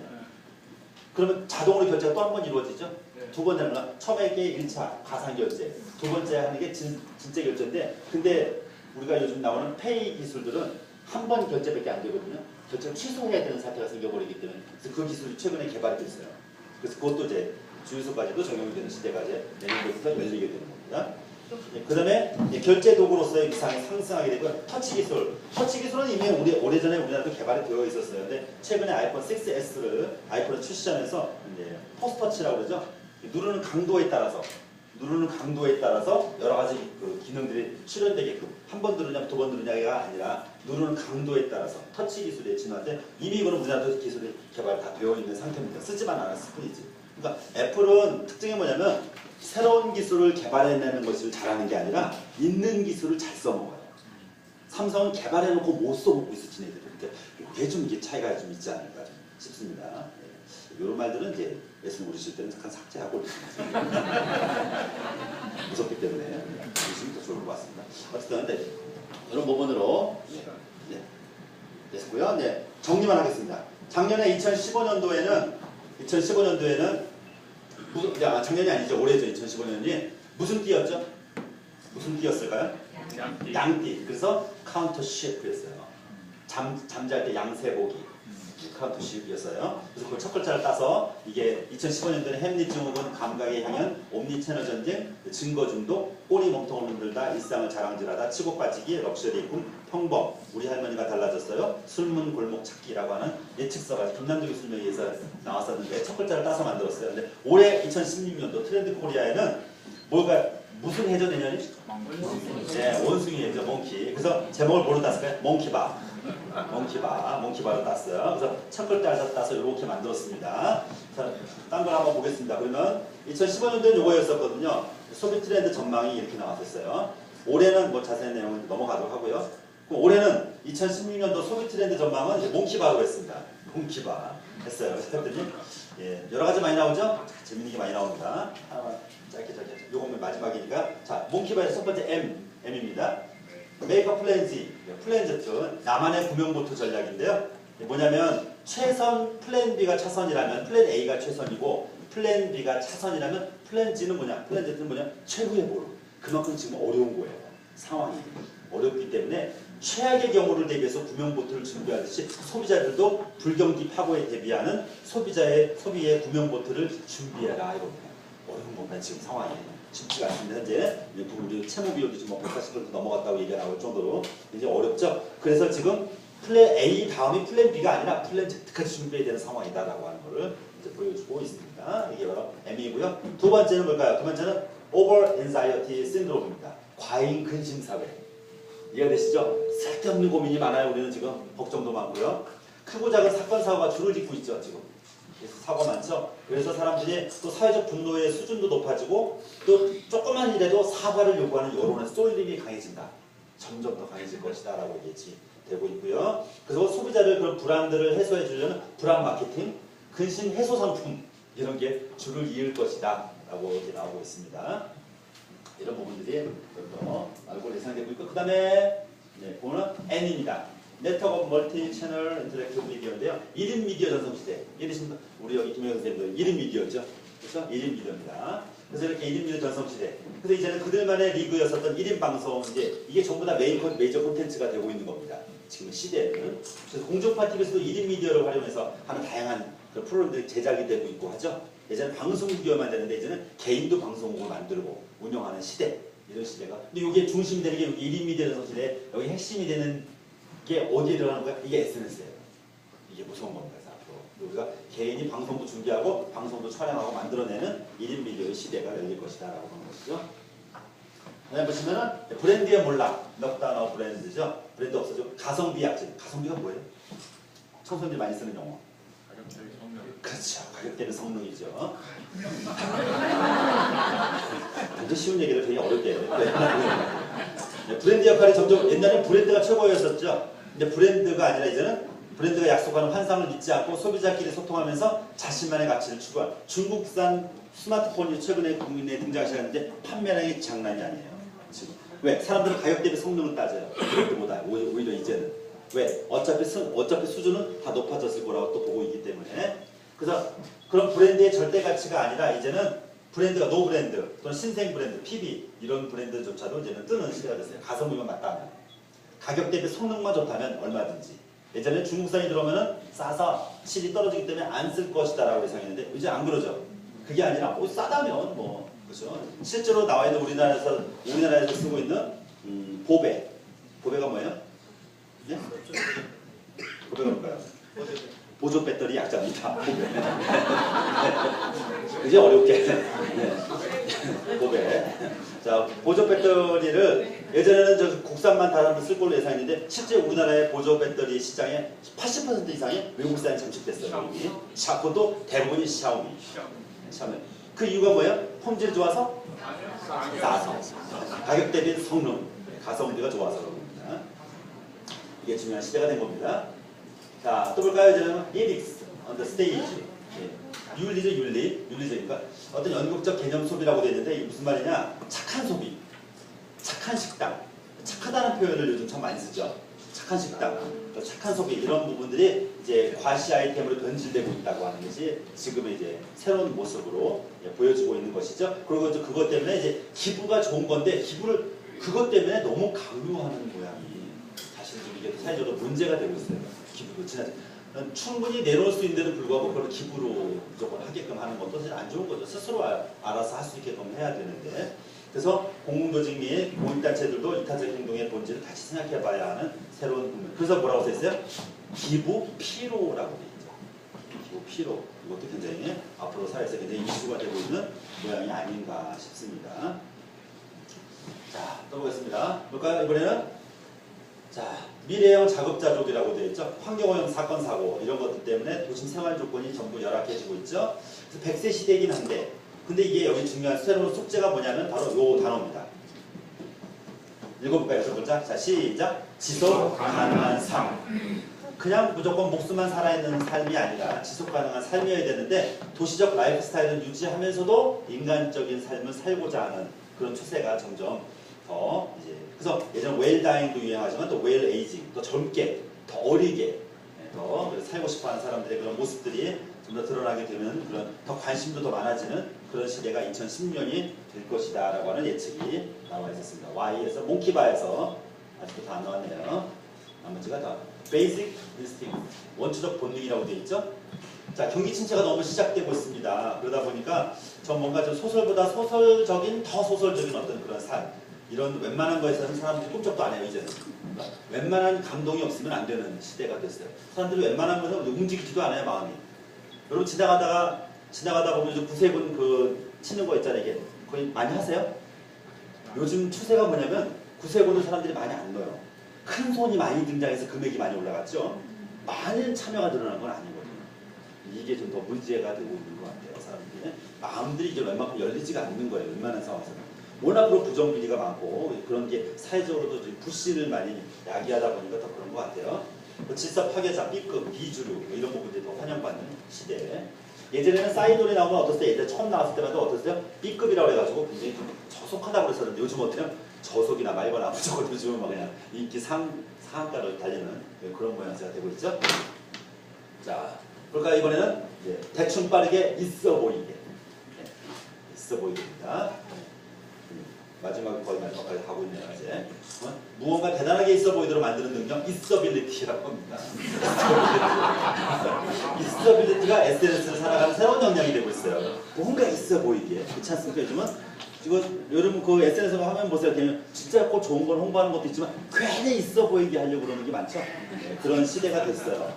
그러면 자동으로 결제가 또 한 번 이루어지죠. 두 번 되는 건 처음에 게 1차 가상 결제, 두 번째 하는 게 진짜 결제인데, 근데 우리가 요즘 나오는 페이 기술들은 한 번 결제밖에 안 되거든요. 결제를 취소해야 되는 사태가 생겨버리기 때문에 그래서 그 기술이 최근에 개발이 됐어요. 그래서 그것도 이제 주유소까지도 적용이 되는 시대가 이제 내년부터 열리게 되는 겁니다. 그 다음에 결제 도구로서의 위상이 상승하게 되고 터치 기술. 터치 기술은 이미 오래전에 우리나라도 개발이 되어 있었어요. 근데 최근에 아이폰 6S를 아이폰을 출시하면서 이제 포스터치라고 그러죠. 누르는 강도에 따라서 여러 가지 그 기능들이 실현되게끔 한 번 누르냐 두 번 누르냐가 아니라 누르는 강도에 따라서 터치 기술의 진화인데 이미 이거는 우리나라도 기술이 개발 다 되어 있는 상태입니다. 쓰지만 않았을 뿐이지. 그러니까 애플은 특징이 뭐냐면 새로운 기술을 개발해내는 것을 잘하는 게 아니라 있는 기술을 잘 써먹어요. 삼성은 개발해놓고 못 써먹고 있어 지네들이. 그러니까 이게 좀 이게 차이가 좀 있지 않을까 좀 싶습니다. 네. 이런 말들은 이제 예수님 모르실 때는 잠깐 삭제하고 무섭기 때문에 보시면 더 좋을 것 같습니다. 어쨌든 네. 이런 부분으로 됐고요. 네. 정리만 하겠습니다. 작년에 2015년도에는 작년이 아니죠. 올해죠. 2015년이 무슨 띠였죠? 무슨 띠였을까요? 양띠. 그래서 카운터 쉐프였어요. 잠잘 때 양세보기. 카운터 쉐프였어요. 그래서 그 첫 글자를 따서 이게 2015년도에 햄릿 증후군, 감각의 향연, 옴니 채널 전쟁, 증거 중독, 꼬리 몸통을 흔들다, 일상을 자랑질하다, 치고 빠지기, 럭셔리 꿈, 평범, 우리 할머니가 달라졌어요, 술문 골목 찾기라고 하는 예측서가 김남주 교수님에 의해서 나왔었는데 첫 글자를 따서 만들었어요. 근데 올해 2016년도 트렌드 코리아에는 무슨 해죠 내년이? 네, 원숭이 해죠, 몽키. 그래서 제목을 뭐로 땄을까요? 몽키바로 땄어요. 그래서 첫 글자에서 따서 이렇게 만들었습니다. 자, 딴 걸 한번 보겠습니다. 그러면 2015년도는 요거였었거든요. 소비 트렌드 전망이 이렇게 나왔었어요. 올해는 뭐 자세한 내용은 넘어가도록 하고요. 그럼 올해는 2016년도 소비 트렌드 전망은 이제 몽키바로 했습니다. 몽키바 했어요. 그랬더니 여러 가지 많이 나오죠? 재밌는 게 많이 나옵니다. 짧게 요거는 마지막이니까. 자, 몽키바의 첫 번째 M입니다. 메이커 플랜지, 플랜즈 나만의 구명보트 전략인데요. 뭐냐면 최선 플랜 B가 차선이라면 플랜 A가 최선이고 플랜 B가 차선이라면 플랜 G는 뭐냐? 플랜 Z는 뭐냐? 최후의 보루. 그만큼 지금 어려운 거예요. 상황이 어렵기 때문에 최악의 경우를 대비해서 구명보트를 준비하듯이 소비자들도 불경기 파고에 대비하는 소비의 구명보트를 준비해라 이겁니다. 어려운 겁니다. 지금 상황이. 쉽지가 않습니다. 현재 우리 채무 비용이 지금 140% 넘어갔다고 얘기가 나올 정도로 이제 어렵죠. 그래서 지금 플랜 A 다음이 플랜 B가 아니라 플랜 Z까지 준비해야 되는 상황이다라고 하는 것을 이제 보여주고 있습니다. 이게 바로 M이고요. 두 번째는 뭘까요? 두 번째는 Over Anxiety Syndrome입니다. 과잉 근심 사회. 이해가 되시죠? 쓸데없는 고민이 많아요. 우리는 지금 걱정도 많고요. 크고 작은 사건 사고가 줄을 잇고 있죠. 지금. 그래서 사고가 많죠. 그래서 사람들이 또 사회적 분노의 수준도 높아지고 또 조그만 일에도 사과를 요구하는 여론의 쏠림이 강해진다. 점점 더 강해질 것이다 라고 얘기했지. 되고 있고요. 그래서 소비자를 그런 불안들을 해소해 주려는 불안 마케팅, 근심 해소 상품 이런 게 줄을 이을 것이다 라고 이렇게 나오고 있습니다. 이런 부분들이 더 알고 예상되고 있고, 그 다음에 보면 N입니다. 네트워크 멀티 채널 인터랙티브 미디어인데요. 1인 미디어 전성시대. 우리 여기 김영 선생님도 1인 미디어죠. 그렇죠? 1인 미디어입니다. 그래서 이렇게 1인 미디어 전성시대. 그래서 이제는 그들만의 리그였었던 1인 방송, 이게 전부 다 메이저 콘텐츠가 되고 있는 겁니다. 지금 시대에는. 그래서 공중파 TV에서도 1인 미디어를 활용해서 하는 다양한 그런 프로그램들이 제작이 되고 있고 하죠. 예전에 방송국이어만 되는데 이제는 개인도 방송국을 만들고 운영하는 시대. 이런 시대가. 근데 이게 중심이 되는 게 여기 1인 미디어 전성시대, 여기 핵심이 되는 이게 어디에 들어가는 거야? 이게 SNS예요. 이게 무서운 겁니다. 앞으로 우리가 개인이 방송도 준비하고 방송도 촬영하고 만들어내는 1인 미디어의 시대가 열릴 것이다 라고 하는 것이죠. 그다음에 보시면은 브랜드의 몰락, 넉다운 브랜드죠. 브랜드 없어져. 가성비 약진. 가성비가 뭐예요? 청소년들이 많이 쓰는 용어. 가격대비 성능. 그렇죠. 가격대는 성능이죠. 굉장히 쉬운 얘기를 되게 어렵게 해요. 브랜드 역할이 점점, 옛날에 브랜드가 최고였었죠. 근데 브랜드가 아니라 이제는 브랜드가 약속하는 환상을 잊지 않고 소비자끼리 소통하면서 자신만의 가치를 추구한 중국산 스마트폰이 최근에 국민에 등장하기 시작했는데 판매량이 장난이 아니에요. 지금. 왜? 사람들은 가격 대비 성능을 따져요. 브랜드보다 오히려 이제는. 왜? 어차피 수준은 다 높아졌을 거라고 또 보고 있기 때문에. 그래서 그런 브랜드의 절대 가치가 아니라 이제는 브랜드가 노 브랜드 또는 신생 브랜드, PB 이런 브랜드조차도 이제는 뜨는 시대가 됐어요. 가성비만 맞다면. 가격 대비 성능만 좋다면 얼마든지. 예전에 중국산이 들어오면은 싸서 실이 떨어지기 때문에 안 쓸 것이다 라고 예상했는데 이제 안 그러죠. 그게 아니라 싸다면 뭐 그렇죠. 실제로 나와 있는 우리나라에서 쓰고 있는 보배가 뭐예요? 네? 보배가 뭘까요? 보조 배터리 약자입니다. 보배. 이제 어렵게. 보배. 자, 보조 배터리를 예전에는 저 국산만 다른 쓸 걸로 예상했는데 실제 우리나라의 보조 배터리 시장의 80% 이상이 외국산에 잠식됐어요. 자, 그것도 대부분이 샤오미. 그 이유가 뭐예요? 품질 좋아서? 싸서. 가격 대비 성능, 가성비가 좋아서 그럽니다. 이게 중요한 시대가 된 겁니다. 자, 또 볼까요? 이제는 ethics on the stage. 윤리적이니까 어떤 연극적 개념 소비라고 되어 있는데 이게 무슨 말이냐? 착한 소비, 착한 식당, 착하다는 표현을 요즘 참 많이 쓰죠. 착한 식당, 착한 소비 이런 부분들이 이제 과시 아이템으로 변질되고 있다고 하는 것이 지금의 이제 새로운 모습으로 보여지고 있는 것이죠. 그리고 그것 때문에 이제 기부가 좋은 건데 기부를 그것 때문에 너무 강요하는 모양이 사실 좀 이게 사회적으로 문제가 되고 있어요. 기부도 지나치. 충분히 내놓을 수 있는데도 불구하고 그걸 기부로 무조건 하게끔 하는 것도 사실 안 좋은 거죠. 스스로 알아서 할 수 있게끔 해야 되는데. 그래서 공공조직 및 공익단체들도 이타적 행동의 본질을 다시 생각해봐야 하는 새로운 국면. 그래서 뭐라고 써있어요? 기부 피로라고 돼 있죠. 기부 피로. 이것도 굉장히 앞으로 사회에서 굉장히 이슈가 되고 있는 모양이 아닌가 싶습니다. 자, 또 보겠습니다. 볼까요? 이번에는 자, 미래형 자급자족이라고 되어 있죠. 환경오염 사건 사고 이런 것들 때문에 도심 생활 조건이 전부 열악해지고 있죠. 그래서 100세 시대이긴 한데 근데 이게 여기 중요한 새로운 숙제가 뭐냐면 바로 요 단어입니다. 읽어볼까요? 여섯 글자. 자, 시작. 지속 가능한 삶. 그냥 무조건 목숨만 살아있는 삶이 아니라 지속 가능한 삶이어야 되는데 도시적 라이프 스타일을 유지하면서도 인간적인 삶을 살고자 하는 그런 추세가 점점 더 이제 그래서 예전 웰 다잉도 유행하지만 또 웰 에이징 더 젊게 더 어리게 더 살고 싶어하는 사람들의 그런 모습들이 좀 더 드러나게 되면 그런 더 관심도 더 많아지는 그런 시대가 2010년이 될 것이다 라고 하는 예측이 나와 있었습니다. Y에서 몽키바에서 아직도 다 안 나왔네요. 나머지가 다 베이직 인스팅 원초적 본능이라고 되어 있죠. 자, 경기 침체가 너무 시작되고 있습니다. 그러다 보니까 전 뭔가 좀 소설보다 소설적인 더 소설적인 어떤 그런 삶 이런 웬만한 거에서는 사람들이 꿈쩍도 안 해요. 이제는 웬만한 감동이 없으면 안 되는 시대가 됐어요. 사람들이 웬만한 거는 움직이지도 않아요. 마음이. 여러분 지나가다 보면 좀 구세군 그 치는 거 있잖아요. 이게 거의 많이 하세요? 요즘 추세가 뭐냐면 구세군을 사람들이 많이 안 넣어요. 큰 손이 많이 등장해서 금액이 많이 올라갔죠. 많은 참여가 늘어난 건 아니거든요. 이게 좀 더 문제가 되고 있는 것 같아요. 사람들이 마음들이 이제 웬만큼 열리지가 않는 거예요. 웬만한 상황에서는. 워낙으로 부정비리가 많고 그런 게 사회적으로도 좀 불신을 많이 야기하다 보니까 더 그런 것 같아요. 질서 파괴자, B급, 비주류 이런 부분들이 더 환영받는 시대. 예전에는 사이돌이 나오면 어땠어요? 예전에 처음 나왔을 때마다 어땠어요? B급이라고 해가지고 굉장히 좀 저속하다고 그랬었는데 요즘 어때요? 저속이나 말거나 무조건 요즘은 막 그냥 인기 상한가를 달리는 그런 모양새가 되고 있죠. 자, 그러니까 이번에는 대충 빠르게 있어 보이게. 있어 보이게입니다. 마지막에 거의 마지막까지 가고 있네요, 이제. 무언가 대단하게 있어 보이도록 만드는 능력, 있어빌리티라고 합니다. 있어빌리티가 SNS를 살아가는 새로운 역량이 되고 있어요. 뭔가 있어 보이게. 그렇지 않습니까, 요즘은? 여러분 그 SNS 화면 보세요. 그냥 진짜 꼭 좋은 걸 홍보하는 것도 있지만 괜히 있어 보이게 하려고 그러는 게 많죠. 그런 시대가 됐어요.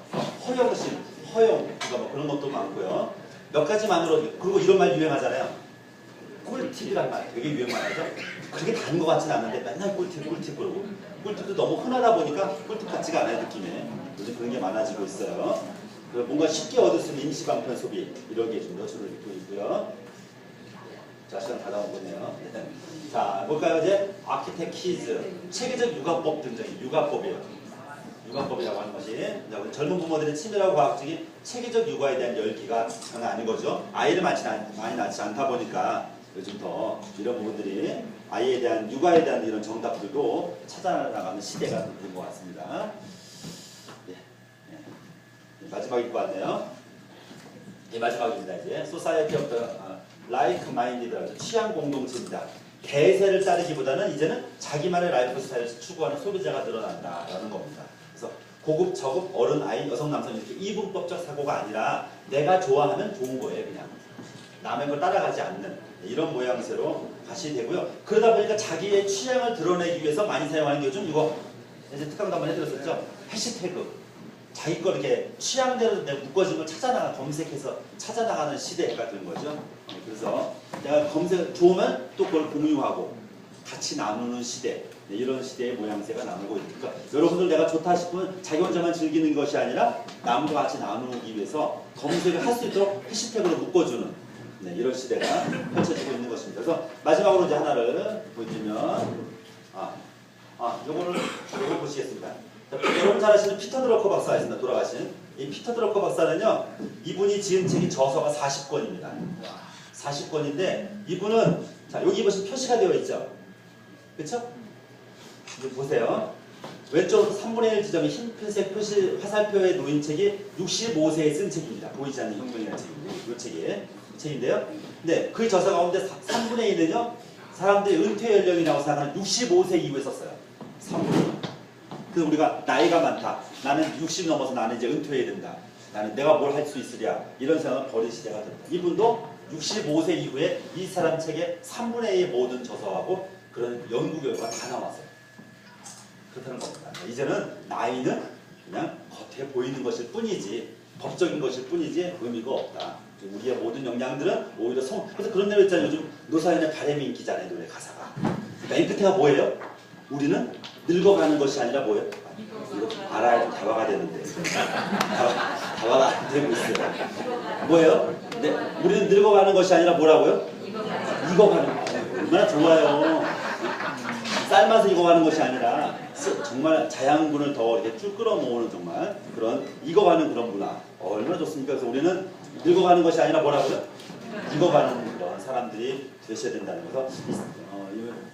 허영심, 허영, 뭐 그런 것도 많고요. 몇 가지만으로, 그리고 이런 말 유행하잖아요. 꿀팁이란 말 되게 유행만하죠. 그렇게 다른 것 같지는 않은데 맨날 꿀팁 그러고 꿀팁도 너무 흔하다 보니까 꿀팁 같지가 않아요, 느낌에. 요즘 그런 게 많아지고 있어요. 뭔가 쉽게 얻을 수 있는 임시방편 소비 이런 게 좀 여주를 입고 있고요. 자, 시간 다 나오겠네요. 자, 볼까요? 이제 아키텍키즈, 체계적 육아법 등장이 육아법이에요. 육아법이라고 하는 것이 젊은 부모들의 치밀하고 과학적인 체계적 육아에 대한 열기가 장난 아닌 거죠. 아이를 많이 낳지 않다 보니까 요즘 더 이런 부분들이 아이에 대한 육아에 대한 이런 정답들도 찾아나가는 시대가 된 것 같습니다. 마지막일 것 같네요. 마지막입니다. 이제 소사이어티 오브 라이크 마인디드, 취향 공동체입니다. 대세를 따르기보다는 이제는 자기만의 라이프 스타일을 추구하는 소비자가 늘어난다라는 겁니다. 그래서 고급, 저급, 어른, 아이, 여성, 남성 이렇게 이분법적 사고가 아니라 내가 좋아하면 좋은 거예요. 그냥 남의 걸 따라가지 않는 이런 모양새로 가시 되고요. 그러다 보니까 자기의 취향을 드러내기 위해서 많이 사용하는 게 요즘 이거 이제 특강도 한번 해드렸었죠. 해시태그. 자기 거 이렇게 취향대로 묶어진 걸 검색해서 찾아나가는 시대가 된 거죠. 그래서 내가 검색 좋으면 또 그걸 공유하고 같이 나누는 시대. 이런 시대의 모양새가 나누고 있으니까 여러분들 내가 좋다 싶으면 자기 혼자만 즐기는 것이 아니라 남과 같이 나누기 위해서 검색을 할 수 있도록 해시태그로 묶어주는 이런 시대가 펼쳐지고 있는 것입니다. 그래서 마지막으로 이제 하나를 보여주면 요걸 보시겠습니다. 여러분 잘 아시는 피터 드러커 박사가 있습니다. 돌아가신 이 피터 드러커 박사는요, 이분이 지은 책이 저서가 40권입니다. 40권인데 이분은 자 여기 보시면 표시가 되어 있죠. 그렇죠? 이거 보세요. 왼쪽으로 3분의 1 지점이 흰색 표시 화살표에 놓인 책이 65세에 쓴 책입니다. 보이지 않는 혁명이라는 책이에요. 이 책인데요. 네, 그 저서 가운데 3분의 1은요, 사람들이 은퇴 연령이라고 생각하는 65세 이후에 썼어요. 3분의 1. 그래서 우리가 나이가 많다. 나는 60 넘어서 나는 이제 은퇴해야 된다. 나는 내가 뭘 할 수 있으랴. 이런 생각을 버린 시대가 된다. 이분도 65세 이후에 이 사람 책의 3분의 1의 모든 저서하고 그런 연구 결과가 다 나왔어요. 그렇다는 겁니다. 이제는 나이는 그냥 겉에 보이는 것일 뿐이지 법적인 것일 뿐이지 의미가 없다. 우리의 모든 역량들은 오히려 그래서 그런 대로 있잖아요. 요즘 노사연의 바람이 인기잖아요. 노래 가사가. 맨 끝에가 뭐예요? 우리는 늙어가는 것이 아니라 뭐예요? 이거 알아야 대화가 되는데 대화가 안 되고 있어요. 뭐예요? 네, 우리는 늙어가는 것이 아니라 뭐라고요? 익어가는 거. 얼마나 좋아요. 삶아서 익어가는 것이 아니라 정말 자양분을 더 이렇게 쭉 끌어모으는 정말 그런 익어가는 그런 문화. 얼마나 좋습니까? 그래서 우리는 늙어가는 것이 아니라 뭐라고요? 익어가는 그런 사람들이 되셔야 된다는 거죠.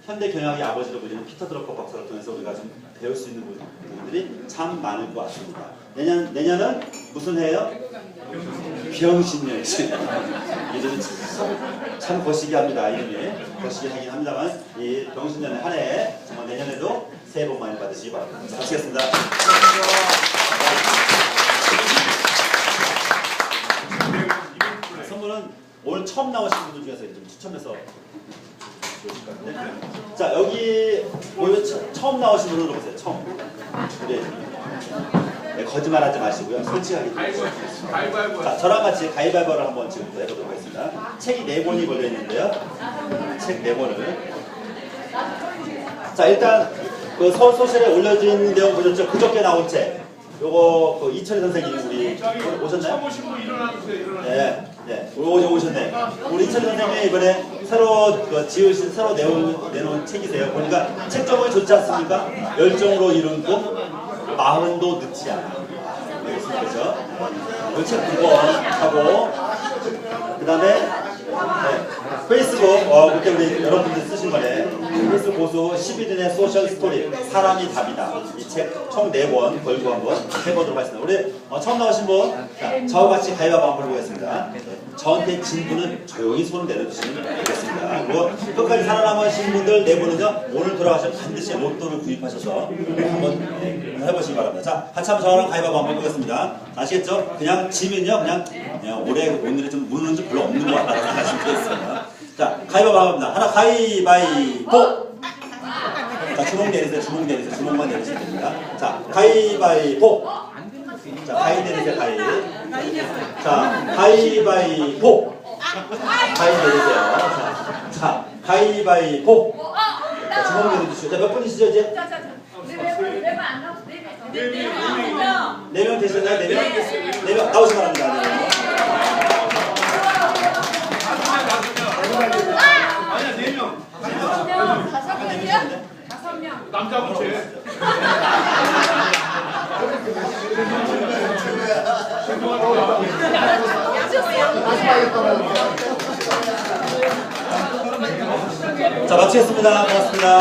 현대 경영의 아버지로 불리는 피터 드러커 박사를 통해서 우리가 좀 배울 수 있는 부분들이 참 많을 것 같습니다. 내년은 무슨 해요? 병신년이지. 이제는 참 거시기 합니다. 이름이 거시기 하긴 합니다만 이 병신년의 한 해 정말 내년에도 새해 복 많이 받으시기 바랍니다. 마치겠습니다. 선물은 오늘 처음 나오신 분들 중에서 좀 추첨해서 자, 여기 처음 나오신 분으로 보세요. 처음. 그래. 네, 거짓말하지 마시고요. 솔직하게. 자, 저랑 같이 가위바위보를 한번 지금부터 해보도록 하겠습니다. 책이 4권이 걸려 있는데요. 책 4권을. 자, 일단 그 서울소셜에 올려진 내용 보셨죠? 그저께 나온 책. 요거 그 이철희 선생님이 우리 오셨나요? 처음 오신 분 일어나주세요. 네, 네. 오셨네. 우리 이철희 선생님이 이번에 새로 지으신 새로 내놓은 책이세요. 보니까 책정을 좋지 않습니까? 열정으로 이룬 꿈, 마흔도 늦지 않아. 그렇죠? 이 책 9권 하고 그다음에 페이스북 그때 우리 여러분들 쓰신 거네. 페이스북 고수 12dun의 소셜 스토리 사람이 답이다. 이 책 총 4권 걸고 한번 해보도록 하겠습니다. 우리 처음 나오신 분 저와 같이 가위바위보 한번 해보겠습니다. 저한테 진 분은 조용히 손을 내려주시면 되겠습니다. 그리고 끝까지 살아남으신 분들 4분은요 오늘 돌아가시면 반드시 로또를 구입하셔서 한번 해보시기 바랍니다. 자, 같이 한번 저랑 가위바위보 한번 해보겠습니다. 아시겠죠? 그냥 지면요 그냥 오늘의 좀 무는 좀 별로 없는 것 같다고 생각하시면 되겠습니다. 자, 가위바위보 합니다. 하나 가위바위보! 자, 주먹 내리세요. 주먹 내리세요. 주먹만 내리시면 됩니다. 자, 가위바위보! 자, 가위 내리세요. 가위. 자, 가위바위보! 가위 내리세요. 자, 가위바위보! 자, 주먹 내려주시고. 자, 몇 분이시죠, 이제? 4명 되셨나요? 4명 나오시기 바랍니다. 4명. 아니야, 4명. 남자 부채. 자, 마치겠습니다. 고맙습니다.